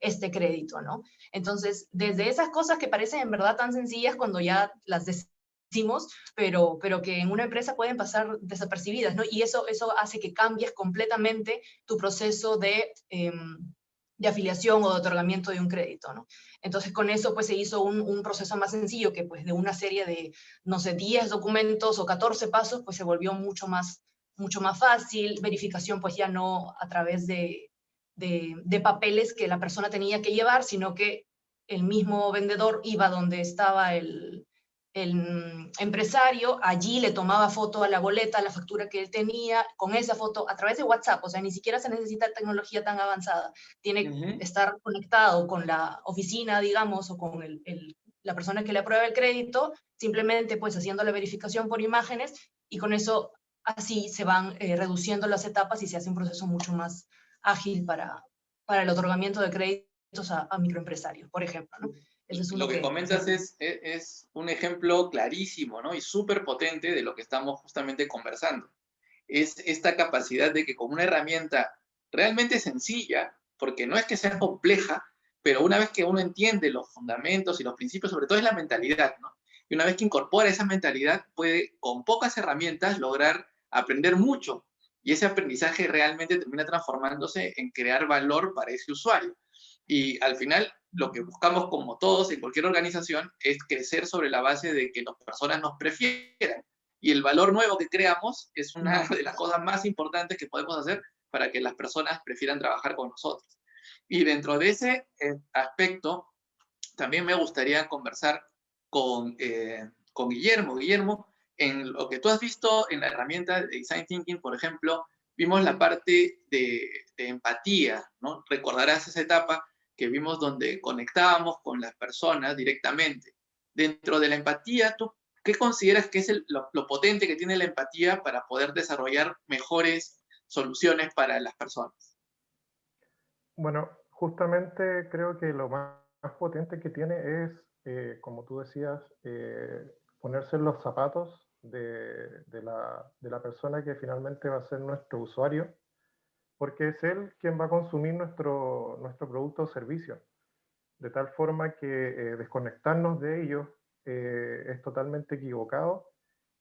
este crédito, ¿no? Entonces, desde esas cosas que parecen en verdad tan sencillas cuando ya las decimos, pero que en una empresa pueden pasar desapercibidas, ¿no? Y eso hace que cambies completamente tu proceso de afiliación o de otorgamiento de un crédito, ¿no? Entonces, con eso, pues, se hizo un proceso más sencillo que, pues, de una serie de, no sé, 10 documentos o 14 pasos, pues, se volvió mucho más fácil, verificación, pues, ya no a través de papeles que la persona tenía que llevar, sino que el mismo vendedor iba donde estaba el empresario, allí le tomaba foto a la boleta, a la factura que él tenía, con esa foto a través de WhatsApp, o sea, ni siquiera se necesita tecnología tan avanzada, tiene que estar conectado con la oficina, digamos, o con la persona que le aprueba el crédito, simplemente pues haciendo la verificación por imágenes y con eso así se van reduciendo las etapas y se hace un proceso mucho más ágil para el otorgamiento de créditos a microempresarios, por ejemplo, ¿no? Ese es uno Lo que comentas es un ejemplo clarísimo, ¿no? Y súper potente de lo que estamos justamente conversando. Es esta capacidad de que con una herramienta realmente sencilla, porque no es que sea compleja, pero una vez que uno entiende los fundamentos y los principios, sobre todo es la mentalidad, ¿no? Y una vez que incorpora esa mentalidad, puede con pocas herramientas lograr aprender mucho. Y ese aprendizaje realmente termina transformándose en crear valor para ese usuario. Y al final, lo que buscamos como todos en cualquier organización es crecer sobre la base de que las personas nos prefieran. Y el valor nuevo que creamos es una de las cosas más importantes que podemos hacer para que las personas prefieran trabajar con nosotros. Y dentro de ese aspecto, también me gustaría conversar con Guillermo. Guillermo, en lo que tú has visto en la herramienta de Design Thinking, por ejemplo, vimos la parte de empatía, ¿no? Recordarás esa etapa que vimos donde conectábamos con las personas directamente. Dentro de la empatía, ¿tú qué consideras que es lo potente que tiene la empatía para poder desarrollar mejores soluciones para las personas? Bueno, justamente creo que lo más potente que tiene es, como tú decías, ponerse en los zapatos de la persona que finalmente va a ser nuestro usuario, porque es él quien va a consumir nuestro producto o servicio, de tal forma que desconectarnos de ellos es totalmente equivocado,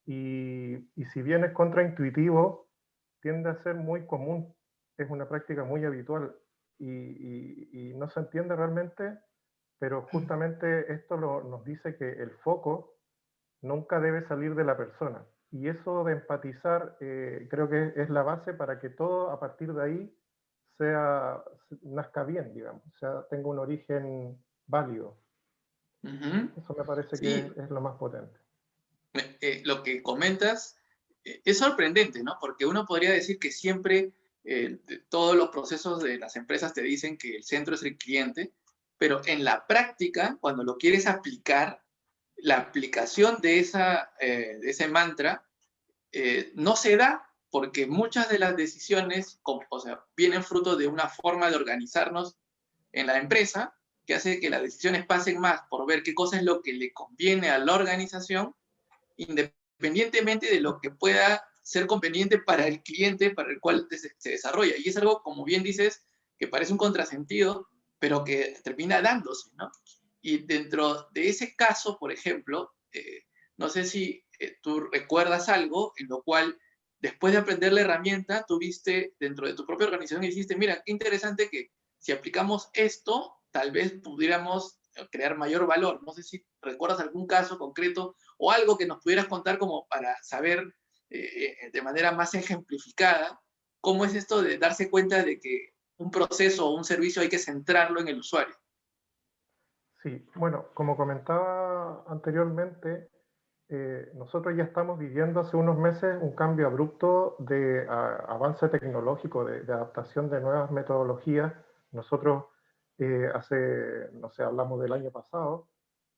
y si bien es contraintuitivo, tiende a ser muy común, es una práctica muy habitual, y no se entiende realmente, pero justamente esto nos dice que el foco nunca debe salir de la persona. Y eso de empatizar creo que es la base para que todo a partir de ahí nazca bien, digamos, o sea, tenga un origen válido. Eso me parece Sí. que es lo más potente. Lo que comentas es sorprendente, ¿no? Porque uno podría decir que siempre todos los procesos de las empresas te dicen que el centro es el cliente, pero en la práctica, cuando lo quieres aplicar, la aplicación de ese mantra no se da porque muchas de las decisiones, o sea, vienen fruto de una forma de organizarnos en la empresa que hace que las decisiones pasen más por ver qué cosa es lo que le conviene a la organización, independientemente de lo que pueda ser conveniente para el cliente para el cual se desarrolla. Y es algo, como bien dices, que parece un contrasentido, pero que termina dándose, ¿no? Y dentro de ese caso, por ejemplo, no sé si tú recuerdas algo en lo cual, después de aprender la herramienta, tuviste dentro de tu propia organización y dijiste, mira, qué interesante que si aplicamos esto, tal vez pudiéramos crear mayor valor. No sé si recuerdas algún caso concreto o algo que nos pudieras contar como para saber de manera más ejemplificada cómo es esto de darse cuenta de que un proceso o un servicio hay que centrarlo en el usuario. Sí, bueno, como comentaba anteriormente, nosotros ya estamos viviendo hace unos meses un cambio abrupto de avance tecnológico, de adaptación de nuevas metodologías. Nosotros no sé, hablamos del año pasado,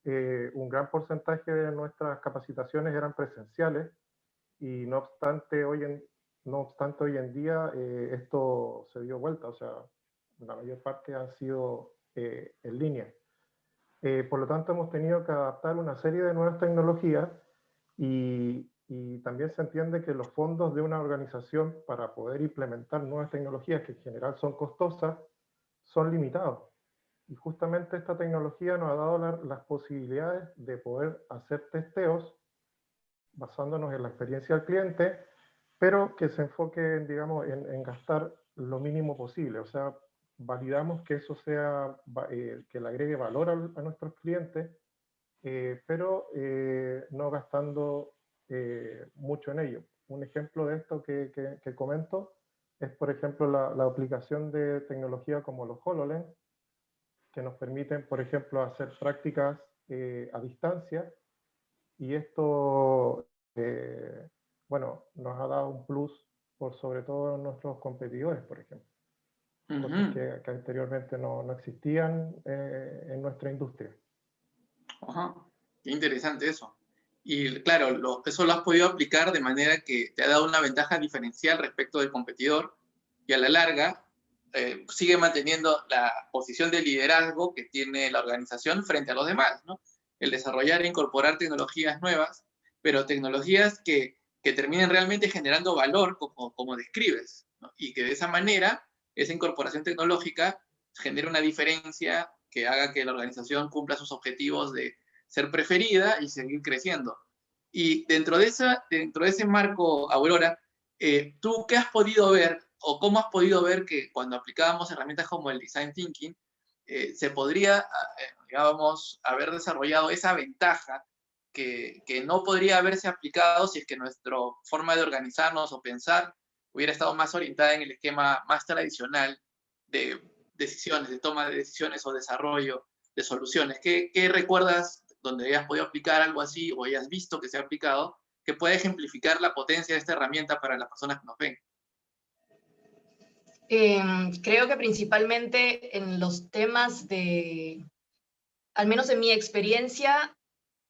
un gran porcentaje de nuestras capacitaciones eran presenciales, y no obstante hoy en día esto se dio vuelta, o sea, la mayor parte han sido en línea. Por lo tanto, hemos tenido que adaptar una serie de nuevas tecnologías, y también se entiende que los fondos de una organización para poder implementar nuevas tecnologías, que en general son costosas, son limitados. Y justamente esta tecnología nos ha dado las posibilidades de poder hacer testeos basándonos en la experiencia del cliente, pero que se enfoque, digamos, en gastar lo mínimo posible. O sea, validamos que eso sea, que le agregue valor a nuestros clientes, pero no gastando mucho en ello. Un ejemplo de esto que comento es, por ejemplo, la aplicación de tecnología como los HoloLens, que nos permiten, por ejemplo, hacer prácticas a distancia, y esto, bueno, nos ha dado un plus por sobre todo nuestros competidores, por ejemplo. Cosas que anteriormente no existían en nuestra industria. Ajá. Qué interesante eso. Y claro, eso lo has podido aplicar de manera que te ha dado una ventaja diferencial respecto del competidor, y a la larga sigue manteniendo la posición de liderazgo que tiene la organización frente a los demás, ¿no? El desarrollar e incorporar tecnologías nuevas, pero tecnologías que terminen realmente generando valor, como describes, ¿no? Y que de esa manera, esa incorporación tecnológica genere una diferencia que haga que la organización cumpla sus objetivos de ser preferida y seguir creciendo. Y dentro de ese marco, Aurora, ¿tú qué has podido ver o cómo has podido ver que cuando aplicábamos herramientas como el Design Thinking, se podría, digamos, haber desarrollado esa ventaja que no podría haberse aplicado si es que nuestra forma de organizarnos o pensar hubiera estado más orientada en el esquema más tradicional de decisiones, de toma de decisiones o desarrollo de soluciones? ¿Qué recuerdas donde hayas podido aplicar algo así o hayas visto que se ha aplicado que puede ejemplificar la potencia de esta herramienta para las personas que nos ven? Creo que principalmente en los temas al menos en mi experiencia,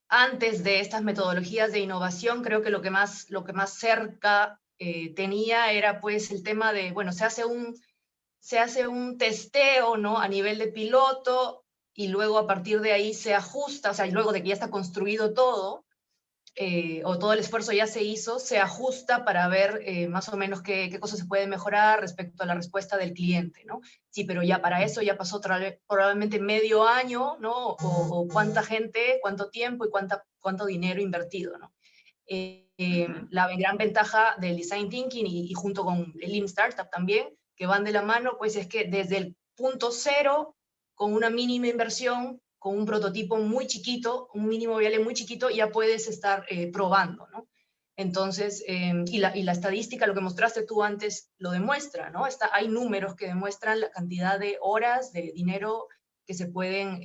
antes de estas metodologías de innovación, creo que lo que más cerca tenía era pues el tema de, bueno, se hace un testeo, ¿no? A nivel de piloto, y luego a partir de ahí se ajusta, o sea, luego de que ya está construido todo, o todo el esfuerzo ya se hizo, se ajusta para ver más o menos qué cosas se pueden mejorar respecto a la respuesta del cliente, ¿no? Sí, pero ya para eso ya pasó probablemente medio año, ¿no? O cuánta gente, cuánto tiempo y cuánto dinero invertido, ¿no? La gran ventaja del Design Thinking y junto con el Lean Startup también, que van de la mano, pues es que desde el punto cero, con una mínima inversión, con un prototipo muy chiquito, un mínimo viable muy chiquito, ya puedes estar probando, ¿no? Entonces, y la estadística, lo que mostraste tú antes, lo demuestra, ¿no? Hay números que demuestran la cantidad de horas de dinero que se pueden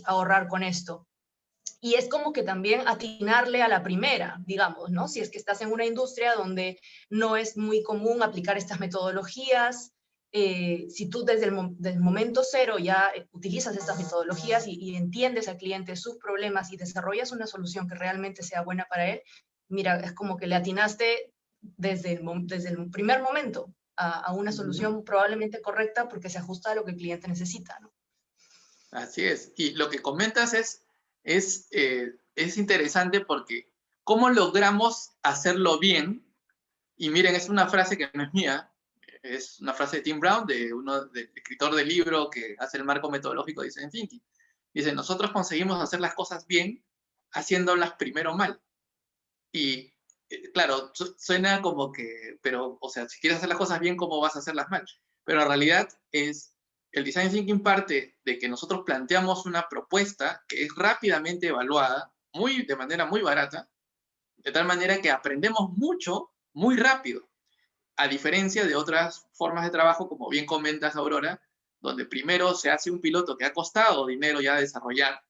ahorrar con esto. Y es como que también atinarle a la primera, digamos, ¿no? Si es que estás en una industria donde no es muy común aplicar estas metodologías, si tú desde el momento cero ya utilizas estas metodologías y entiendes al cliente sus problemas y desarrollas una solución que realmente sea buena para él, mira, es como que le atinaste desde el primer momento a una solución probablemente correcta porque se ajusta a lo que el cliente necesita, ¿no? Así es. Y lo que comentas es interesante porque cómo logramos hacerlo bien. Y miren, es una frase que no es mía, es una frase de Tim Brown, del escritor del libro que hace el marco metodológico de Design Thinking. Dice, nosotros conseguimos hacer las cosas bien haciéndolas primero mal. Y claro, suena como que, pero, o sea, si quieres hacer las cosas bien, ¿cómo vas a hacerlas mal? Pero en realidad el Design Thinking parte de que nosotros planteamos una propuesta que es rápidamente evaluada, de manera muy barata, de tal manera que aprendemos mucho, muy rápido, a diferencia de otras formas de trabajo, como bien comentas, Aurora, donde primero se hace un piloto que ha costado dinero ya desarrollar,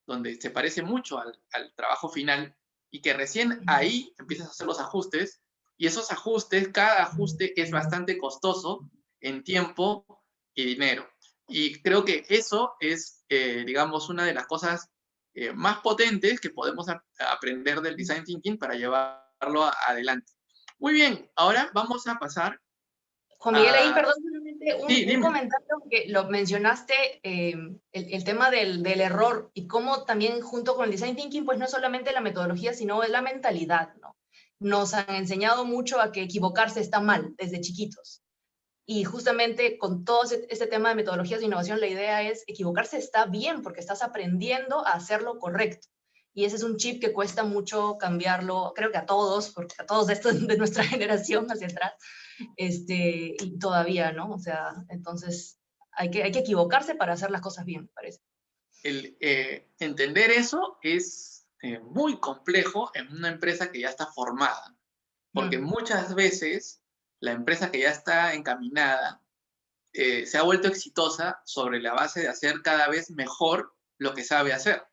donde se parece mucho al trabajo final, y que recién ahí empiezas a hacer los ajustes, y esos ajustes, cada ajuste es bastante costoso en tiempo y dinero. Y creo que eso es, digamos, una de las cosas más potentes que podemos aprender del Design Thinking para llevarlo adelante. Muy bien, ahora vamos a pasar Juan Miguel, ahí, perdón, solamente un dime. comentario, que lo mencionaste, el tema del error y cómo también junto con el Design Thinking, pues no es solamente la metodología, sino es la mentalidad, ¿no? Nos han enseñado mucho a que equivocarse está mal desde chiquitos. Y justamente con todo este tema de metodologías de innovación, la idea es equivocarse está bien porque estás aprendiendo a hacerlo correcto. Y ese es un chip que cuesta mucho cambiarlo, creo que a todos, porque a todos de nuestra generación hacia atrás, y todavía, ¿no? O sea, entonces hay que equivocarse para hacer las cosas bien, me parece. Entender eso es muy complejo en una empresa que ya está formada, porque muchas veces la empresa que ya está encaminada se ha vuelto exitosa sobre la base de hacer cada vez mejor lo que sabe hacer.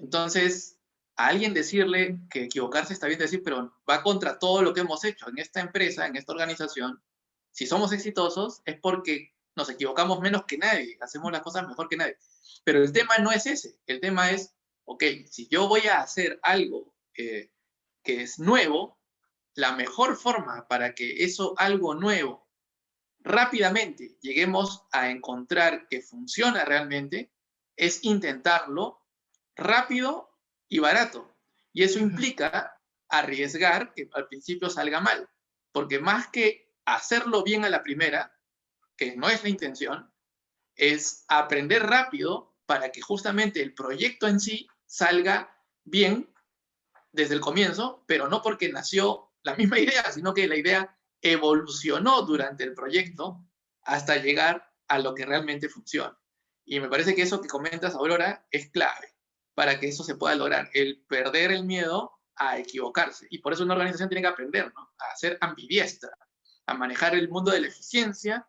Entonces, a alguien decirle que equivocarse está bien, decir, pero va contra todo lo que hemos hecho en esta empresa, en esta organización. Si somos exitosos es porque nos equivocamos menos que nadie, hacemos las cosas mejor que nadie. Pero el tema no es ese, el tema es, ok, si yo voy a hacer algo que es nuevo, la mejor forma para que eso algo nuevo rápidamente lleguemos a encontrar que funciona realmente es intentarlo rápido y barato. Y eso implica arriesgar que al principio salga mal, porque más que hacerlo bien a la primera, que no es la intención, es aprender rápido para que justamente el proyecto en sí salga bien desde el comienzo, pero no porque nació la misma idea, sino que la idea evolucionó durante el proyecto hasta llegar a lo que realmente funciona. Y me parece que eso que comentas, Aurora, es clave para que eso se pueda lograr, el perder el miedo a equivocarse. Y por eso una organización tiene que aprender, ¿no?, a ser ambidiestra, a manejar el mundo de la eficiencia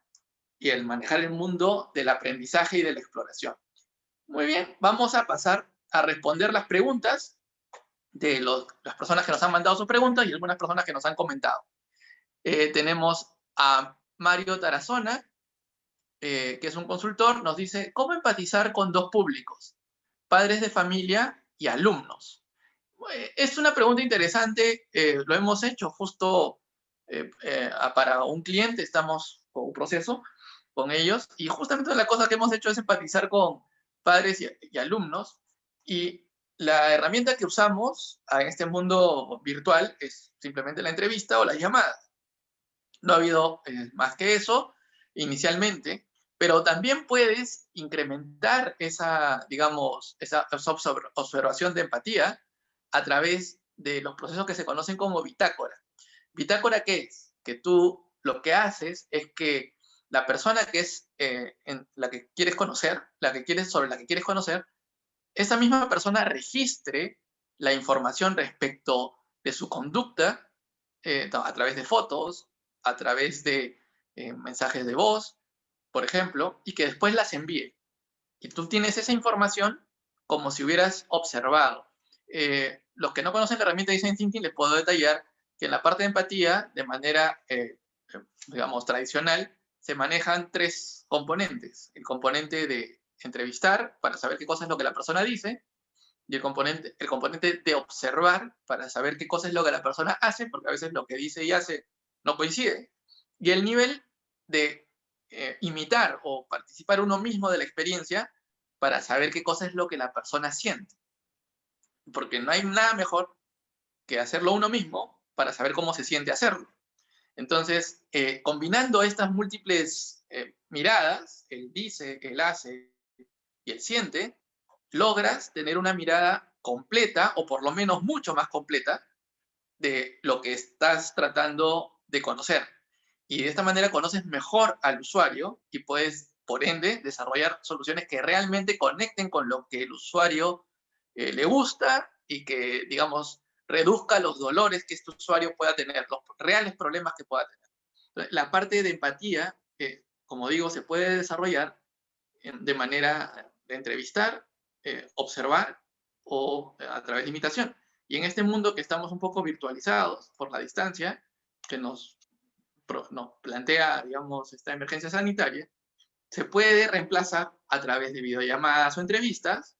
y el manejar el mundo del aprendizaje y de la exploración. Muy bien, vamos a pasar a responder las preguntas de las personas que nos han mandado sus preguntas y algunas personas que nos han comentado. Tenemos a Mario Tarazona, que es un consultor, nos dice, ¿cómo empatizar con dos públicos? Padres de familia y alumnos. Es una pregunta interesante, lo hemos hecho justo para un cliente, estamos con un proceso con ellos, y justamente la cosa que hemos hecho es empatizar con padres y alumnos, y la herramienta que usamos en este mundo virtual es simplemente la entrevista o las llamadas. No ha habido más que eso inicialmente, pero también puedes incrementar esa, digamos, esa observación de empatía a través de los procesos que se conocen como bitácora. ¿Bitácora qué es? Que tú lo que haces es que la persona que es la que quieres conocer, sobre la que quieres conocer, esa misma persona registre la información respecto de su conducta a través de fotos, a través de mensajes de voz, por ejemplo, y que después las envíe. Y tú tienes esa información como si hubieras observado. Los que no conocen la herramienta de Design Thinking, les puedo detallar que en la parte de empatía, de manera, digamos, tradicional, se manejan 3 componentes. El componente de entrevistar, para saber qué cosa es lo que la persona dice, y el componente de observar, para saber qué cosa es lo que la persona hace, porque a veces lo que dice y hace no coincide, y el nivel de imitar o participar uno mismo de la experiencia para saber qué cosa es lo que la persona siente. Porque no hay nada mejor que hacerlo uno mismo para saber cómo se siente hacerlo. Entonces, combinando estas múltiples miradas, el dice, el hace y el siente, logras tener una mirada completa, o por lo menos mucho más completa, de lo que estás tratando de conocer. Y de esta manera conoces mejor al usuario y puedes, por ende, desarrollar soluciones que realmente conecten con lo que el usuario le gusta y que, digamos, reduzca los dolores que este usuario pueda tener, los reales problemas que pueda tener. Entonces, la parte de empatía, como digo, se puede desarrollar de manera de entrevistar, observar o a través de imitación. Y en este mundo que estamos un poco virtualizados por la distancia, que nos plantea, digamos, esta emergencia sanitaria, se puede reemplazar a través de videollamadas o entrevistas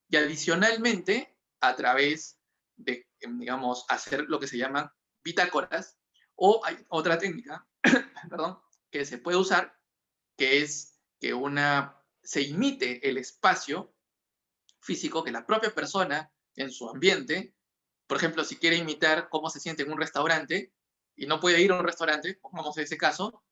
y adicionalmente a través de, digamos, hacer lo que se llaman bitácoras, o hay otra técnica, perdón, que se puede usar, que es que se imite el espacio físico que la propia persona en su ambiente, por ejemplo, si quiere imitar cómo se siente en un restaurante y no puede ir a un restaurante, pongamos ese caso,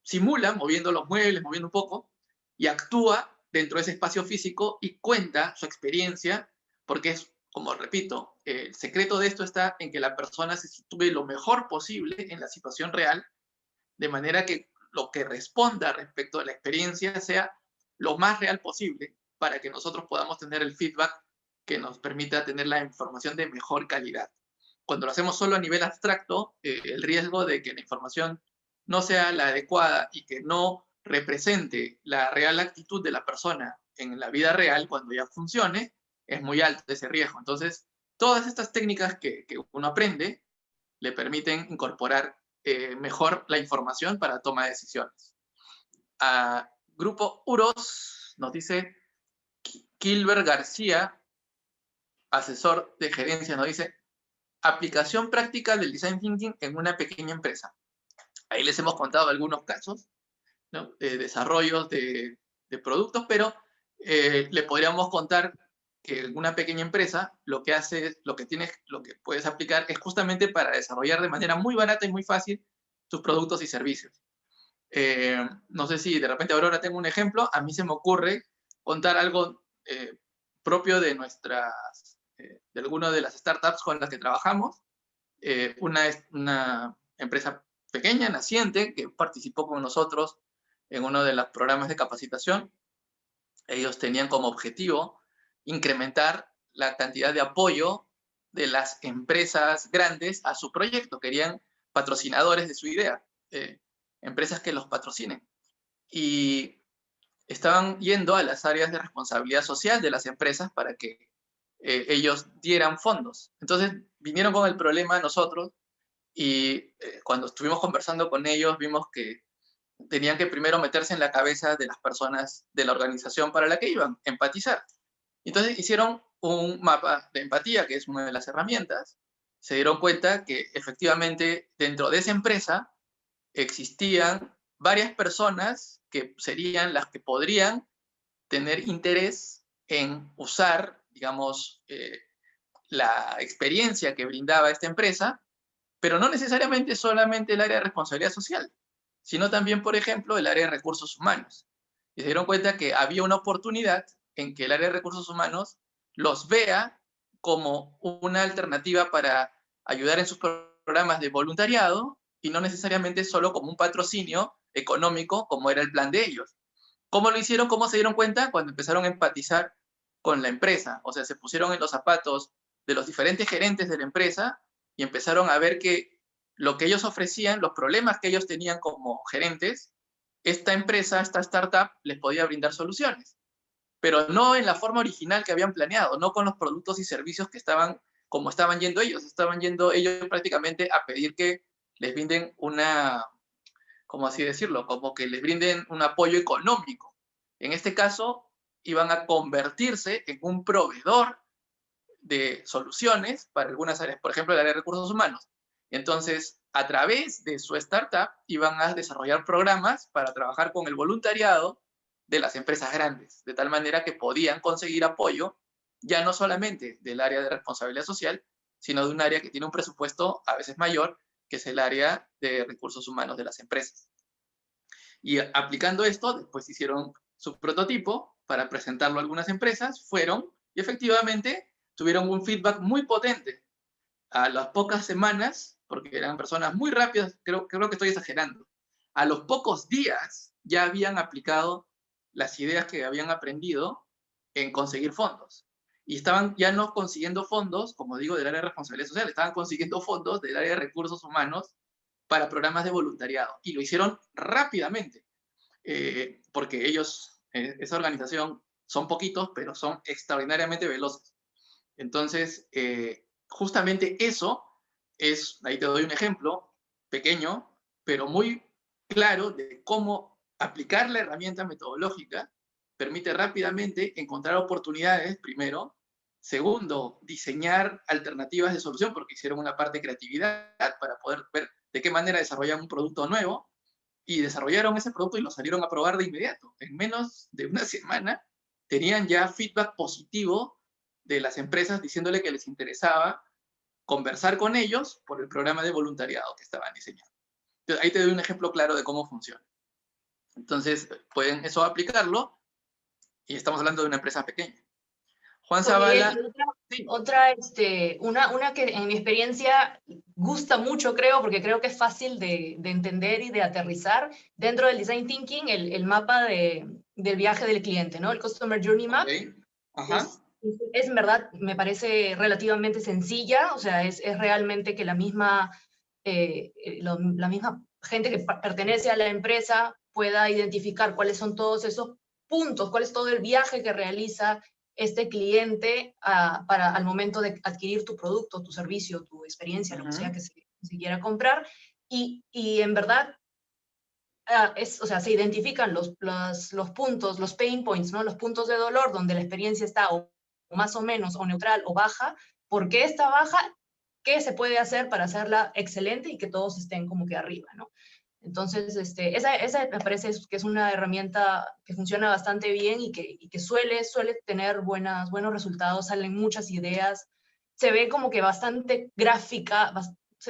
simula moviendo los muebles, moviendo un poco, y actúa dentro de ese espacio físico y cuenta su experiencia, porque es, como repito, el secreto de esto está en que la persona se sitúe lo mejor posible en la situación real, de manera que lo que responda respecto a la experiencia sea lo más real posible para que nosotros podamos tener el feedback que nos permita tener la información de mejor calidad. Cuando lo hacemos solo a nivel abstracto, el riesgo de que la información no sea la adecuada y que no represente la real actitud de la persona en la vida real cuando ya funcione, es muy alto ese riesgo. Entonces, todas estas técnicas que uno aprende le permiten incorporar mejor la información para toma de decisiones. Grupo UROS nos dice Kilber García, asesor de gerencia, nos dice aplicación práctica del Design Thinking en una pequeña empresa. Ahí les hemos contado algunos casos, ¿no? De desarrollos de productos, pero le podríamos contar que en una pequeña empresa lo que puedes aplicar es justamente para desarrollar de manera muy barata y muy fácil tus productos y servicios. No sé si de repente ahora tengo un ejemplo, a mí se me ocurre contar algo propio de de alguna de las startups con las que trabajamos. Una empresa pequeña, naciente, que participó con nosotros en uno de los programas de capacitación. Ellos tenían como objetivo incrementar la cantidad de apoyo de las empresas grandes a su proyecto. Querían patrocinadores de su idea, empresas que los patrocinen. Y estaban yendo a las áreas de responsabilidad social de las empresas para que ellos dieran fondos. Entonces vinieron con el problema a nosotros y cuando estuvimos conversando con ellos vimos que tenían que primero meterse en la cabeza de las personas de la organización para la que iban, empatizar. Entonces hicieron un mapa de empatía, que es una de las herramientas. Se dieron cuenta que efectivamente dentro de esa empresa existían varias personas que serían las que podrían tener interés en usar, digamos, la experiencia que brindaba esta empresa, pero no necesariamente solamente el área de responsabilidad social, sino también, por ejemplo, el área de recursos humanos. Y se dieron cuenta que había una oportunidad en que el área de recursos humanos los vea como una alternativa para ayudar en sus programas de voluntariado y no necesariamente solo como un patrocinio económico como era el plan de ellos. ¿Cómo lo hicieron? ¿Cómo se dieron cuenta? Cuando empezaron a empatizar con la empresa. O sea, se pusieron en los zapatos de los diferentes gerentes de la empresa y empezaron a ver que lo que ellos ofrecían, los problemas que ellos tenían como gerentes, esta empresa, esta startup, les podía brindar soluciones. Pero no en la forma original que habían planeado, no con los productos y servicios que estaban, como estaban yendo ellos prácticamente a pedir que les brinden una, ¿cómo así decirlo? Como que les brinden un apoyo económico. En este caso, iban a convertirse en un proveedor de soluciones para algunas áreas, por ejemplo, el área de recursos humanos. Entonces, a través de su startup, iban a desarrollar programas para trabajar con el voluntariado de las empresas grandes, de tal manera que podían conseguir apoyo, ya no solamente del área de responsabilidad social, sino de un área que tiene un presupuesto a veces mayor, que es el área de recursos humanos de las empresas. Y aplicando esto, después hicieron su prototipo para presentarlo a algunas empresas, fueron y efectivamente tuvieron un feedback muy potente. A las pocas semanas, porque eran personas muy rápidas, creo que estoy exagerando, a los pocos días ya habían aplicado las ideas que habían aprendido en conseguir fondos. Y estaban ya no consiguiendo fondos, como digo, del área de responsabilidad social, estaban consiguiendo fondos del área de recursos humanos para programas de voluntariado. Y lo hicieron rápidamente, porque ellos, esa organización, son poquitos, pero son extraordinariamente veloces. Entonces, justamente eso es, ahí te doy un ejemplo pequeño, pero muy claro de cómo aplicar la herramienta metodológica permite rápidamente encontrar oportunidades, primero. Segundo, diseñar alternativas de solución, porque hicieron una parte de creatividad para poder ver de qué manera desarrollar un producto nuevo, y desarrollaron ese producto y lo salieron a probar de inmediato. En menos de una semana tenían ya feedback positivo de las empresas diciéndole que les interesaba conversar con ellos por el programa de voluntariado que estaban diseñando. Entonces, ahí te doy un ejemplo claro de cómo funciona. Entonces, pueden eso aplicarlo y estamos hablando de una empresa pequeña. Juan Zavala... Una que en mi experiencia gusta mucho, creo, porque creo que es fácil de entender y de aterrizar dentro del Design Thinking, el mapa del viaje del cliente, ¿no? El Customer Journey Map. Okay. Ajá. Es en verdad, me parece relativamente sencilla, o sea, es realmente que la misma gente que pertenece a la empresa pueda identificar cuáles son todos esos puntos, cuál es todo el viaje que realiza este cliente al momento de adquirir tu producto, tu servicio, tu experiencia, lo que sea que se quiera comprar. Y en verdad, o sea, se identifican los puntos, los pain points, ¿no? Los puntos de dolor donde la experiencia está o más o menos, o neutral, o baja. ¿Por qué está baja? ¿Qué se puede hacer para hacerla excelente y que todos estén como que arriba, ¿no? Entonces, esa me parece que es una herramienta que funciona bastante bien y que suele tener buenos resultados, salen muchas ideas, se ve como que bastante gráfica,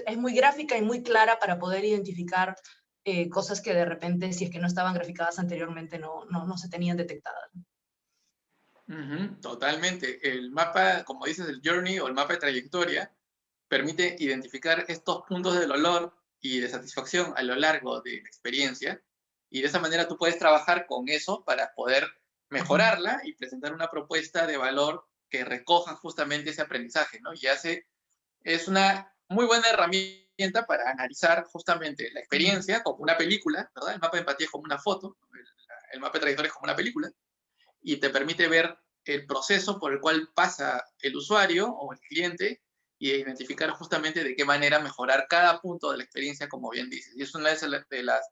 es muy gráfica y muy clara para poder identificar cosas que de repente, si es que no estaban graficadas anteriormente, no se tenían detectadas. Totalmente. El mapa, como dices, el journey o el mapa de trayectoria, permite identificar estos puntos de dolor y de satisfacción a lo largo de la experiencia, y de esa manera tú puedes trabajar con eso para poder mejorarla y presentar una propuesta de valor que recoja justamente ese aprendizaje, ¿no? Y es una muy buena herramienta para analizar justamente la experiencia como una película, ¿verdad? El mapa de empatía es como una foto, el mapa de trayectoria es como una película, y te permite ver el proceso por el cual pasa el usuario o el cliente y identificar justamente de qué manera mejorar cada punto de la experiencia, como bien dices. Y es una de las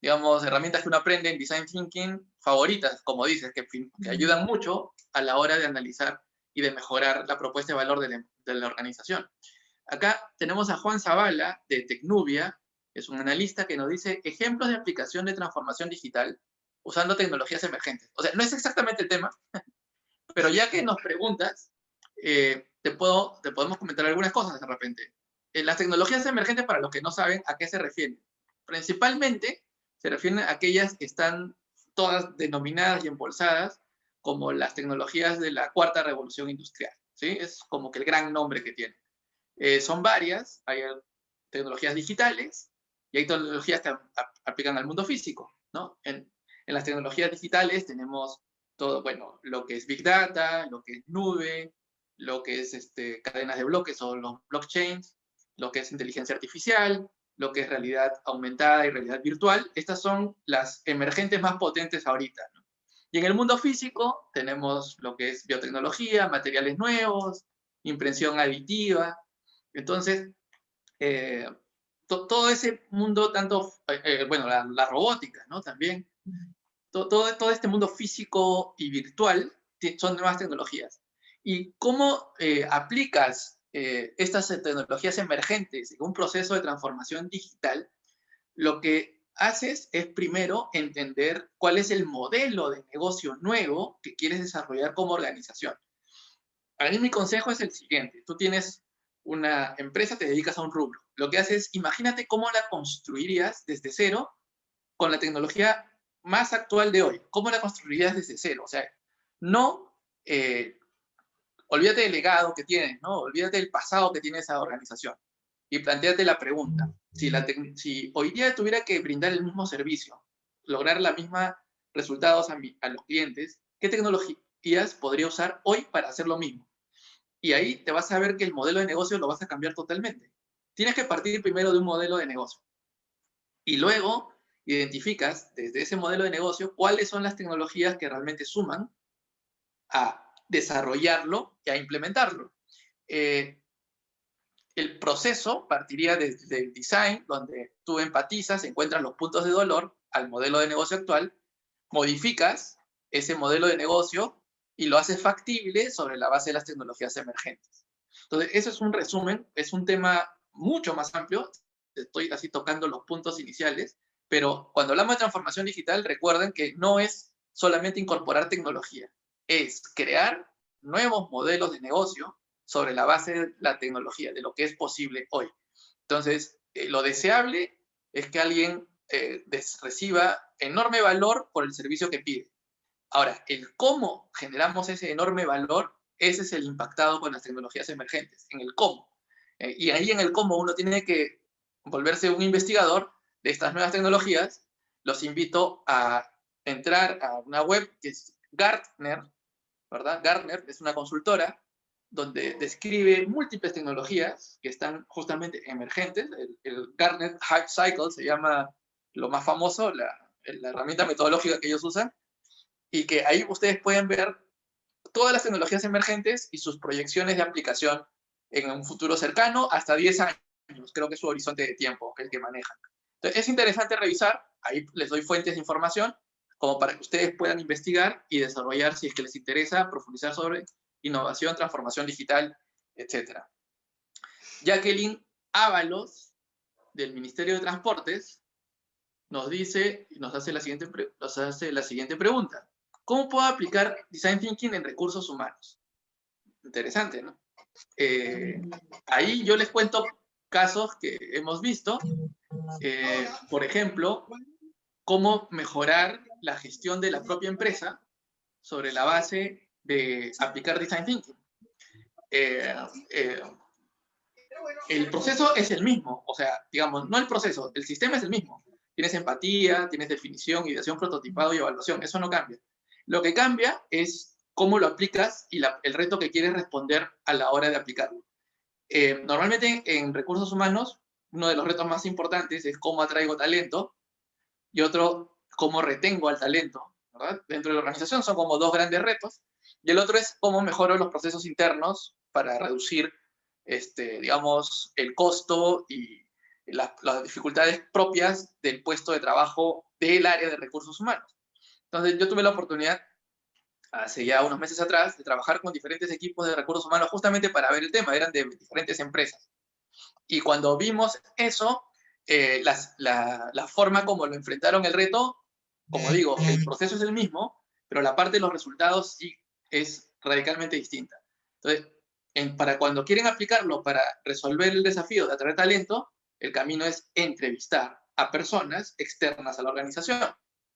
digamos, herramientas que uno aprende en Design Thinking favoritas, como dices, que ayudan mucho a la hora de analizar y de mejorar la propuesta de valor de la organización. Acá tenemos a Juan Zavala, de Tecnubia, es un analista que nos dice ejemplos de aplicación de transformación digital usando tecnologías emergentes. O sea, no es exactamente el tema, pero ya que nos preguntas, te podemos comentar algunas cosas de repente. Las tecnologías emergentes, para los que no saben a qué se refieren, principalmente se refieren a aquellas que están todas denominadas y embolsadas como las tecnologías de la cuarta revolución industrial, ¿sí? Es como que el gran nombre que tiene. Son varias, hay tecnologías digitales y hay tecnologías que aplican al mundo físico, ¿no? En las tecnologías digitales tenemos todo, bueno, lo que es Big Data, lo que es nube, lo que es cadenas de bloques o los blockchains, lo que es inteligencia artificial, lo que es realidad aumentada y realidad virtual. Estas son las emergentes más potentes ahorita, ¿no? Y en el mundo físico tenemos lo que es biotecnología, materiales nuevos, impresión aditiva. Entonces, todo ese mundo, tanto, bueno, la robótica, ¿no? También, todo este mundo físico y virtual son nuevas tecnologías. ¿Y cómo aplicas estas tecnologías emergentes en un proceso de transformación digital? Lo que haces es primero entender cuál es el modelo de negocio nuevo que quieres desarrollar como organización. A mí mi consejo es el siguiente. Tú tienes una empresa, te dedicas a un rubro. Lo que haces, imagínate cómo la construirías desde cero con la tecnología más actual de hoy. ¿Cómo la construirías desde cero? O sea, no, olvídate del legado que tienes, ¿no? Olvídate del pasado que tiene esa organización. Y plantéate la pregunta. Si hoy día tuviera que brindar el mismo servicio, lograr la misma resultados a los clientes, ¿qué tecnologías podría usar hoy para hacer lo mismo? Y ahí te vas a ver que el modelo de negocio lo vas a cambiar totalmente. Tienes que partir primero de un modelo de negocio. Y luego identificas desde ese modelo de negocio cuáles son las tecnologías que realmente suman a desarrollarlo y a implementarlo. El proceso partiría desde el design, donde tú empatizas, encuentras los puntos de dolor al modelo de negocio actual, modificas ese modelo de negocio y lo haces factible sobre la base de las tecnologías emergentes. Entonces, eso es un resumen, es un tema mucho más amplio, estoy así tocando los puntos iniciales, pero cuando hablamos de transformación digital, recuerden que no es solamente incorporar tecnología, es crear nuevos modelos de negocio sobre la base de la tecnología, de lo que es posible hoy. Entonces, lo deseable es que alguien reciba enorme valor por el servicio que pide. Ahora, el cómo generamos ese enorme valor, ese es el impactado con las tecnologías emergentes, en el cómo. Y ahí en el cómo uno tiene que volverse un investigador de estas nuevas tecnologías. Los invito a entrar a una web que es Gartner, ¿verdad? Gartner es una consultora donde describe múltiples tecnologías que están justamente emergentes. El Gartner Hype Cycle se llama lo más famoso, la herramienta metodológica que ellos usan, y que ahí ustedes pueden ver todas las tecnologías emergentes y sus proyecciones de aplicación en un futuro cercano hasta 10 años, creo que es su horizonte de tiempo, el que manejan. Entonces, es interesante revisar, ahí les doy fuentes de información, como para que ustedes puedan investigar y desarrollar, si es que les interesa, profundizar sobre innovación, transformación digital, etc. Jacqueline Ábalos, del Ministerio de Transportes, nos dice, nos hace la siguiente pregunta. ¿Cómo puedo aplicar Design Thinking en recursos humanos? Interesante, ¿no? Ahí yo les cuento casos que hemos visto. Por ejemplo, cómo mejorar la gestión de la propia empresa sobre la base de aplicar Design Thinking. El proceso es el mismo, o sea, digamos, no el proceso, el sistema es el mismo. Tienes empatía, tienes definición, ideación, prototipado y evaluación, eso no cambia. Lo que cambia es cómo lo aplicas y el reto que quieres responder a la hora de aplicarlo. Normalmente en recursos humanos, uno de los retos más importantes es cómo atraigo talento y otro, cómo retengo al talento, ¿verdad? Dentro de la organización son como dos grandes retos, y el otro es cómo mejoro los procesos internos para reducir, digamos, el costo y las dificultades propias del puesto de trabajo del área de recursos humanos. Entonces, yo tuve la oportunidad, hace ya unos meses atrás, de trabajar con diferentes equipos de recursos humanos justamente para ver el tema, eran de diferentes empresas. Y cuando vimos eso, la forma como lo enfrentaron el reto, como digo, el proceso es el mismo, pero la parte de los resultados sí es radicalmente distinta. Entonces, para cuando quieren aplicarlo para resolver el desafío de atraer talento, el camino es entrevistar a personas externas a la organización.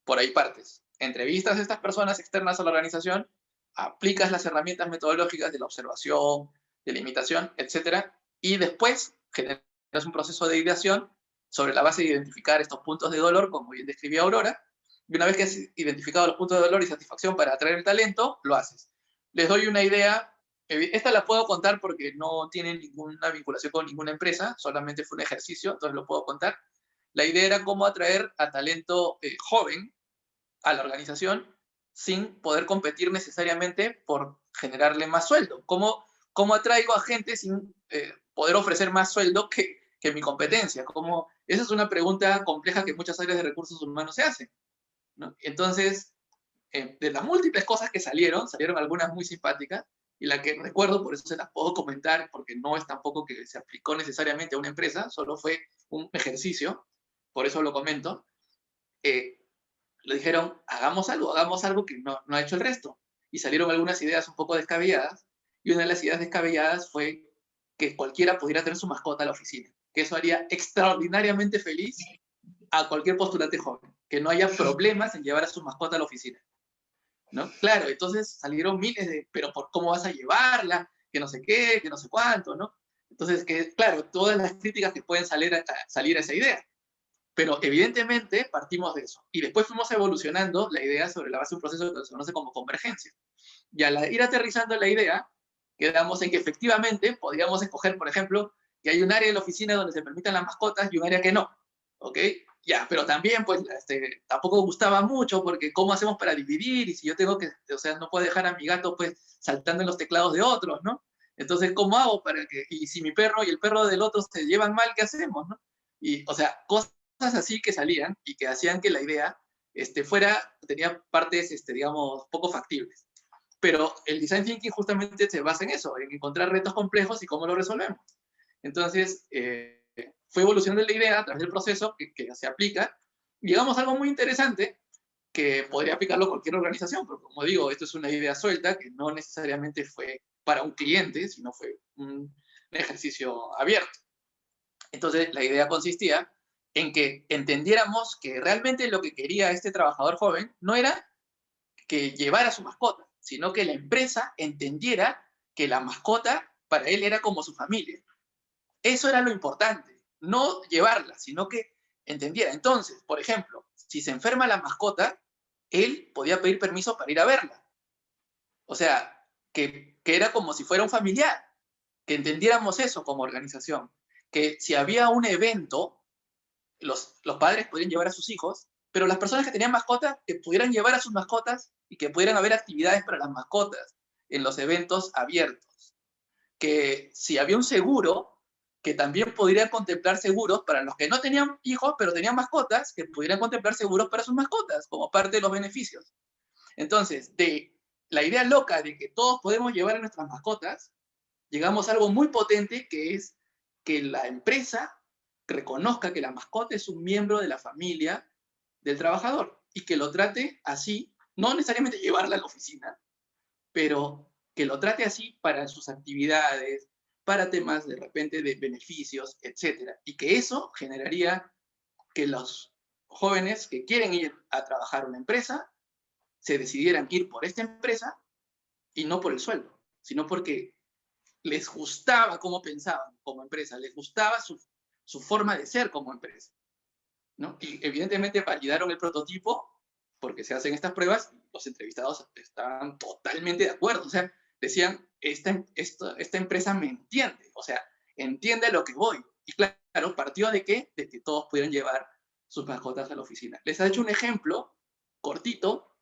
Por ahí partes. Entrevistas a estas personas externas a la organización, aplicas las herramientas metodológicas de la observación, de la imitación, etc. Y después generas un proceso de ideación sobre la base de identificar estos puntos de dolor, como bien describía Aurora, y una vez que has identificado los puntos de dolor y satisfacción para atraer el talento, lo haces. Les doy una idea. Esta la puedo contar porque no tiene ninguna vinculación con ninguna empresa, solamente fue un ejercicio, entonces lo puedo contar. La idea era cómo atraer a talento joven a la organización sin poder competir necesariamente por generarle más sueldo. ¿Cómo atraigo a gente sin poder ofrecer más sueldo que mi competencia? Esa es una pregunta compleja que muchas áreas de recursos humanos se hacen, ¿no? Entonces, de las múltiples cosas que salieron algunas muy simpáticas, y la que recuerdo, por eso se las puedo comentar, porque no es tampoco que se aplicó necesariamente a una empresa, solo fue un ejercicio, por eso lo comento. Le dijeron, hagamos algo que no ha hecho el resto. Y salieron algunas ideas un poco descabelladas, y una de las ideas descabelladas fue que cualquiera pudiera tener su mascota a la oficina, que eso haría extraordinariamente feliz a cualquier postulante joven, que no haya problemas en llevar a su mascota a la oficina, ¿no? Claro, entonces salieron miles de, pero ¿por cómo vas a llevarla? Que no sé qué, que no sé cuánto, ¿no? Entonces, claro, todas las críticas que pueden salir a esa idea. Pero evidentemente partimos de eso. Y después fuimos evolucionando la idea sobre la base de un proceso que se conoce como convergencia. Y al ir aterrizando la idea, quedamos en que efectivamente podríamos escoger, por ejemplo, que hay un área de la oficina donde se permitan las mascotas y un área que no. ¿Ok? Ya, pero también, pues, tampoco gustaba mucho porque ¿cómo hacemos para dividir? Y si yo tengo que, o sea, no puedo dejar a mi gato, pues, saltando en los teclados de otros, ¿no? Entonces, ¿cómo hago para que, y si mi perro y el perro del otro se llevan mal, ¿qué hacemos, no? Y, o sea, cosas así que salían y que hacían que la idea tenía partes, digamos, poco factibles. Pero el design thinking justamente se basa en eso, en encontrar retos complejos y cómo lo resolvemos. Entonces, fue evolucionando la idea a través del proceso que se aplica. Llegamos a algo muy interesante que podría aplicarlo cualquier organización, porque como digo, esto es una idea suelta que no necesariamente fue para un cliente, sino fue un ejercicio abierto. Entonces, la idea consistía en que entendiéramos que realmente lo que quería este trabajador joven no era que llevara su mascota, sino que la empresa entendiera que la mascota para él era como su familia. Eso era lo importante, no llevarla, sino que entendiera. Entonces, por ejemplo, si se enferma la mascota, él podía pedir permiso para ir a verla. O sea, que era como si fuera un familiar, que entendiéramos eso como organización, que si había un evento, los padres podían llevar a sus hijos, pero las personas que tenían mascotas, que pudieran llevar a sus mascotas y que pudieran haber actividades para las mascotas en los eventos abiertos. Que si había un seguro, que también podrían contemplar seguros para los que no tenían hijos, pero tenían mascotas, que pudieran contemplar seguros para sus mascotas, como parte de los beneficios. Entonces, de la idea loca de que todos podemos llevar a nuestras mascotas, llegamos a algo muy potente, que es que la empresa reconozca que la mascota es un miembro de la familia del trabajador y que lo trate así, no necesariamente llevarla a la oficina, pero que lo trate así para sus actividades, para temas de repente de beneficios, etc. Y que eso generaría que los jóvenes que quieren ir a trabajar a una empresa se decidieran ir por esta empresa y no por el sueldo, sino porque les gustaba cómo pensaban como empresa, les gustaba su forma de ser como empresa, ¿no? Y evidentemente validaron el prototipo porque se hacen estas pruebas, los entrevistados estaban totalmente de acuerdo, o sea, decían, esta empresa me entiende, o sea, entiende a lo que voy. Y claro, ¿partió de qué? De que todos pudieran llevar sus mascotas a la oficina. Les he hecho un ejemplo cortito,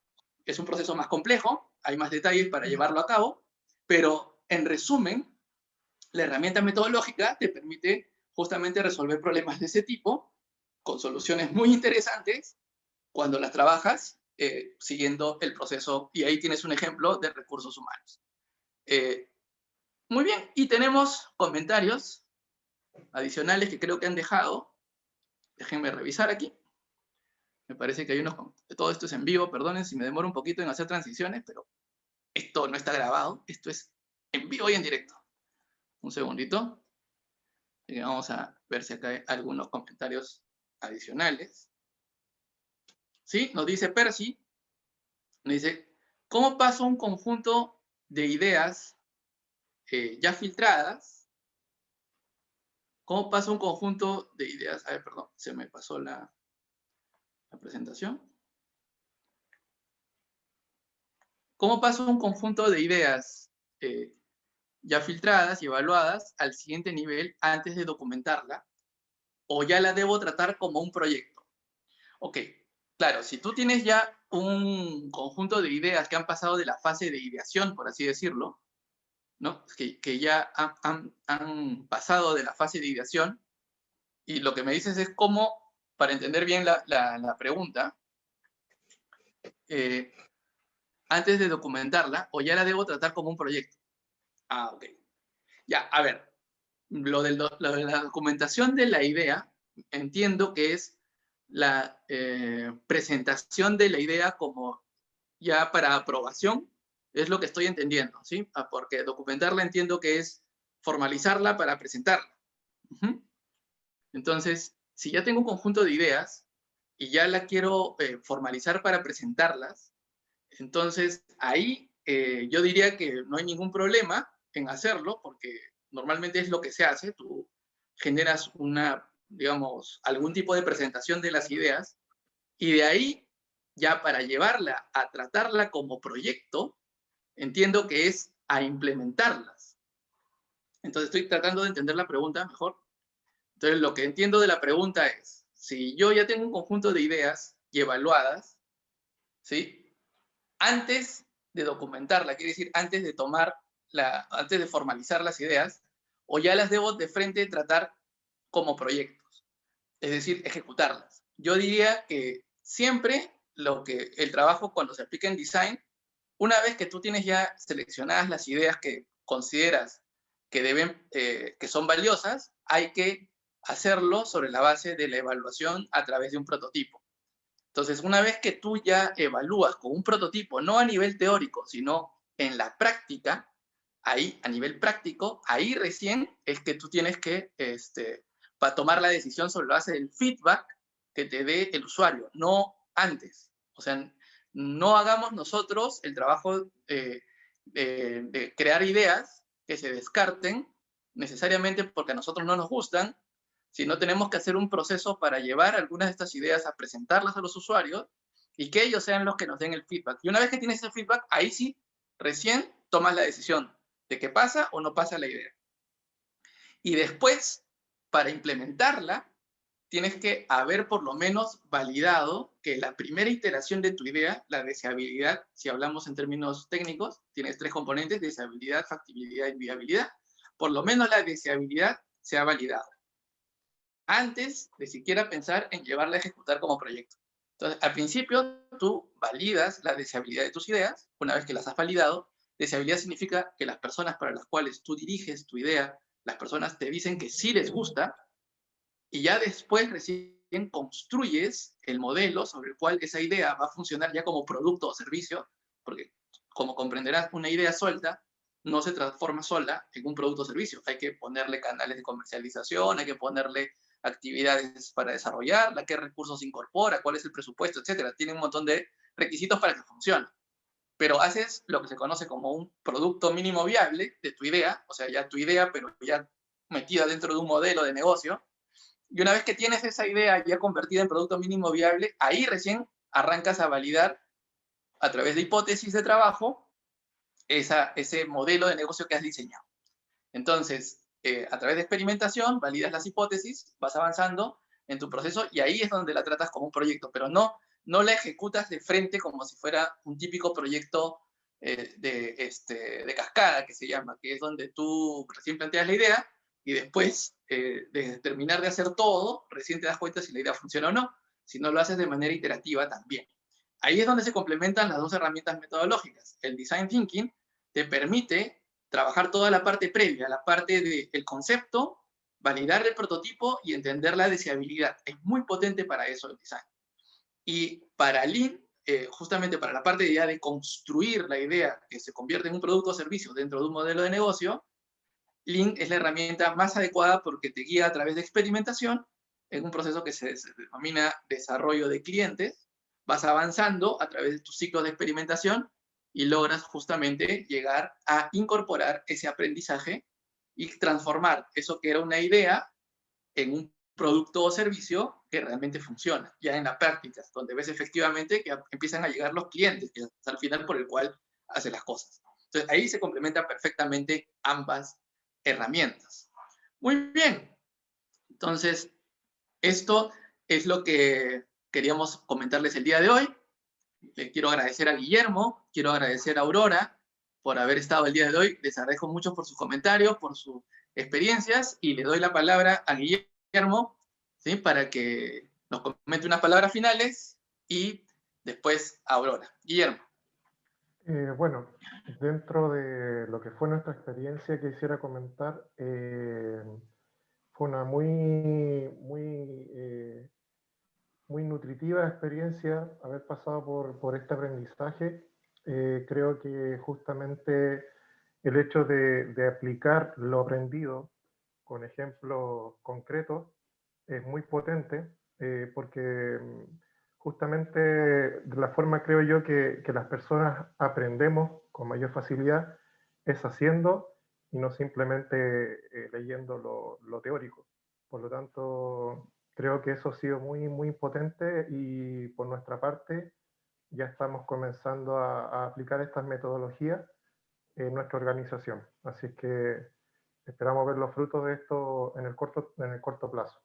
es un proceso más complejo, hay más detalles para llevarlo a cabo, pero en resumen, la herramienta metodológica te permite justamente resolver problemas de ese tipo con soluciones muy interesantes cuando las trabajas siguiendo el proceso. Y ahí tienes un ejemplo de recursos humanos. Muy bien, y tenemos comentarios adicionales que creo que han dejado. Déjenme revisar aquí. Me parece que hay unos... Todo esto es en vivo, perdonen si me demoro un poquito en hacer transiciones, pero esto no está grabado, esto es en vivo y en directo. Un segundito. Y vamos a ver si acá hay algunos comentarios adicionales. ¿Sí? Nos dice Percy. Nos dice, ¿cómo paso un conjunto de ideas ya filtradas? ¿Cómo paso un conjunto de ideas? A ver, perdón, se me pasó la presentación. ¿Cómo paso un conjunto de ideas ya filtradas y evaluadas al siguiente nivel antes de documentarla? ¿O ya la debo tratar como un proyecto? Ok, claro, si tú tienes ya un conjunto de ideas que han pasado de la fase de ideación, por así decirlo, ¿no? Que ya han pasado de la fase de ideación, y lo que me dices es cómo, para entender bien la pregunta, antes de documentarla, o ya la debo tratar como un proyecto. Ah, ok. Ya, a ver, lo de la documentación de la idea, entiendo que es la presentación de la idea como ya para aprobación, es lo que estoy entendiendo, ¿sí? Porque documentarla entiendo que es formalizarla para presentarla. Entonces, si ya tengo un conjunto de ideas y ya la quiero formalizar para presentarlas, entonces ahí yo diría que no hay ningún problema en hacerlo, porque normalmente es lo que se hace. Tú generas digamos, algún tipo de presentación de las ideas, y de ahí, ya para llevarla a tratarla como proyecto, entiendo que es a implementarlas. Entonces estoy tratando de entender la pregunta mejor. Entonces lo que entiendo de la pregunta es, si yo ya tengo un conjunto de ideas y evaluadas, ¿sí? Antes de documentarla, quiere decir antes de antes de formalizar las ideas, o ya las debo de frente tratar como proyectos, es decir, ejecutarlas. Yo diría que siempre el trabajo cuando se aplica en design, una vez que tú tienes ya seleccionadas las ideas que consideras que son valiosas, hay que hacerlo sobre la base de la evaluación a través de un prototipo. Entonces, una vez que tú ya evalúas con un prototipo, no a nivel teórico, sino en la práctica, ahí, a nivel práctico, ahí recién es que tú tienes que para tomar la decisión sobre la base del feedback que te dé el usuario, no antes. O sea, no hagamos nosotros el trabajo de crear ideas que se descarten necesariamente porque a nosotros no nos gustan, sino tenemos que hacer un proceso para llevar algunas de estas ideas a presentarlas a los usuarios y que ellos sean los que nos den el feedback. Y una vez que tienes ese feedback, ahí sí, recién tomas la decisión de que pasa o no pasa la idea. Y después, para implementarla, tienes que haber por lo menos validado que la primera iteración de tu idea, la deseabilidad, si hablamos en términos técnicos, tienes 3 componentes: deseabilidad, factibilidad y viabilidad. Por lo menos la deseabilidad se ha validado antes de siquiera pensar en llevarla a ejecutar como proyecto. Entonces, al principio, tú validas la deseabilidad de tus ideas. Una vez que las has validado, deseabilidad significa que las personas para las cuales tú diriges tu idea, las personas te dicen que sí les gusta, y ya después recién construyes el modelo sobre el cual esa idea va a funcionar ya como producto o servicio, porque como comprenderás, una idea suelta no se transforma sola en un producto o servicio. Hay que ponerle canales de comercialización, hay que ponerle actividades para desarrollarla, qué recursos incorpora, cuál es el presupuesto, etcétera. Tiene un montón de requisitos para que funcione. Pero haces lo que se conoce como un producto mínimo viable de tu idea, o sea, ya tu idea, pero ya metida dentro de un modelo de negocio. Y una vez que tienes esa idea ya convertida en producto mínimo viable, ahí recién arrancas a validar a través de hipótesis de trabajo ese modelo de negocio que has diseñado. Entonces, a través de experimentación, validas las hipótesis, vas avanzando en tu proceso y ahí es donde la tratas como un proyecto, pero no la ejecutas de frente como si fuera un típico proyecto de cascada, que se llama, que es donde tú recién planteas la idea y después de terminar de hacer todo, recién te das cuenta si la idea funciona o no, si no lo haces de manera iterativa también. Ahí es donde se complementan las dos herramientas metodológicas. El Design Thinking te permite trabajar toda la parte previa, la parte del concepto, validar el prototipo y entender la deseabilidad. Es muy potente para eso el design. Y para Lean, justamente para la parte de construir la idea que se convierte en un producto o servicio dentro de un modelo de negocio, Lean es la herramienta más adecuada porque te guía a través de experimentación en un proceso que se denomina desarrollo de clientes. Vas avanzando a través de tus ciclos de experimentación y logras justamente llegar a incorporar ese aprendizaje y transformar eso que era una idea en un producto o servicio que realmente funciona, ya en la práctica, donde ves efectivamente que empiezan a llegar los clientes, que es al final por el cual hace las cosas. Entonces, ahí se complementan perfectamente ambas herramientas. Muy bien. Entonces, esto es lo que queríamos comentarles el día de hoy. Le quiero agradecer a Guillermo, quiero agradecer a Aurora por haber estado el día de hoy. Les agradezco mucho por sus comentarios, por sus experiencias, y le doy la palabra a Guillermo, ¿sí?, para que nos comente unas palabras finales, y después a Aurora. Guillermo. Bueno, dentro de lo que fue nuestra experiencia, quisiera comentar, fue una muy nutritiva experiencia haber pasado por este aprendizaje. Creo que justamente el hecho de aplicar lo aprendido con ejemplos concretos es muy potente, porque justamente de la forma, creo yo, que las personas aprendemos con mayor facilidad es haciendo y no simplemente leyendo lo teórico. Por lo tanto, creo que eso ha sido muy potente, y por nuestra parte ya estamos comenzando a aplicar estas metodologías en nuestra organización. Así que esperamos ver los frutos de esto en el corto plazo.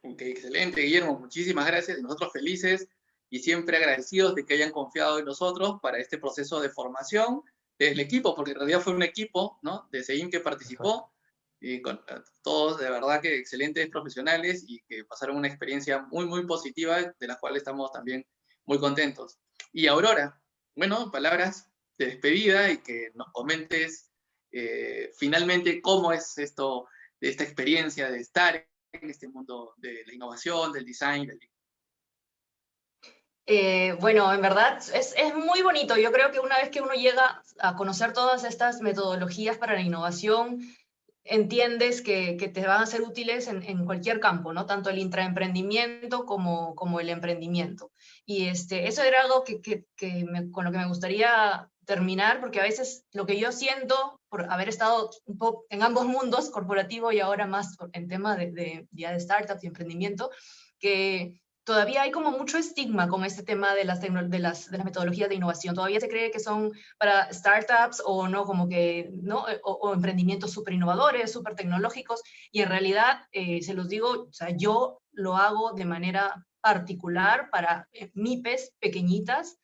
Ok, excelente, Guillermo. Muchísimas gracias. Nosotros felices y siempre agradecidos de que hayan confiado en nosotros para este proceso de formación del equipo, porque en realidad fue un equipo, ¿no?, de SEIM que participó. Exacto. Y con todos de verdad que excelentes profesionales y que pasaron una experiencia muy positiva, de la cual estamos también muy contentos. Y Aurora, bueno, palabras de despedida y que nos comentes finalmente cómo es esto, de esta experiencia de estar en este mundo de la innovación, del design. Bueno, en verdad es muy bonito. Yo creo que una vez que uno llega a conocer todas estas metodologías para la innovación, entiendes que te van a ser útiles en cualquier campo, ¿no? Tanto el intraemprendimiento como el emprendimiento. Y eso era algo con lo que me gustaría terminar, porque a veces lo que yo siento, por haber estado un poco en ambos mundos, corporativo y ahora más en tema ya de startups y emprendimiento, que todavía hay como mucho estigma con este tema de las metodologías de innovación. Todavía se cree que son para startups o no, como que, ¿no? O emprendimientos súper innovadores, súper tecnológicos, y en realidad, se los digo, o sea, yo lo hago de manera particular para MIPES pequeñitas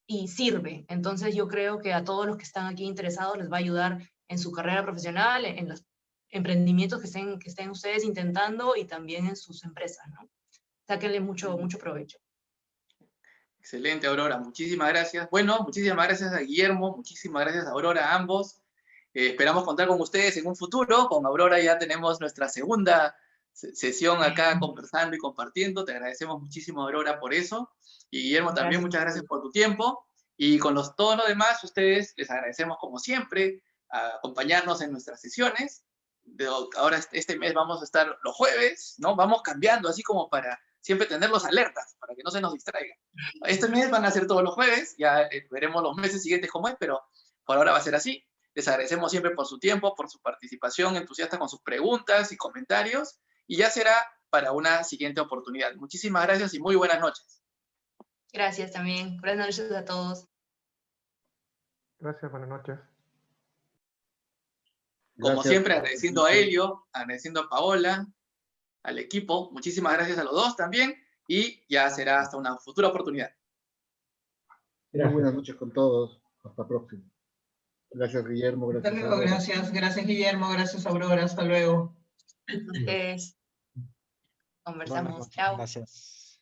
y sirve. Entonces yo creo que a todos los que están aquí interesados les va a ayudar en su carrera profesional, en los emprendimientos que estén ustedes intentando y también en sus empresas, ¿no? Sáquenle mucho provecho. Excelente, Aurora. Muchísimas gracias. Bueno, muchísimas gracias a Guillermo, muchísimas gracias a Aurora, a ambos. Esperamos contar con ustedes en un futuro. Con Aurora ya tenemos nuestra segunda sesión acá conversando y compartiendo. Te agradecemos muchísimo, Aurora, por eso. Y Guillermo, también muchas gracias por tu tiempo. Y con todos los demás, ustedes les agradecemos como siempre a acompañarnos en nuestras sesiones. Ahora este mes vamos a estar los jueves, ¿no? Vamos cambiando así como para siempre tenerlos alertas, para que no se nos distraigan. Este mes van a ser todos los jueves, ya veremos los meses siguientes cómo es, pero por ahora va a ser así. Les agradecemos siempre por su tiempo, por su participación entusiasta con sus preguntas y comentarios, y ya será para una siguiente oportunidad. Muchísimas gracias y muy buenas noches. Gracias también. Buenas noches a todos. Gracias, buenas noches. Como Gracias. siempre, agradeciendo a Helio, agradeciendo a Paola, al equipo. Muchísimas gracias a los dos también, y ya será hasta una futura oportunidad. Muy buenas noches con todos. Hasta próximo. Gracias, Guillermo. Gracias, Hasta luego, gracias Guillermo, gracias Aurora, hasta luego. Conversamos. Chao. Gracias.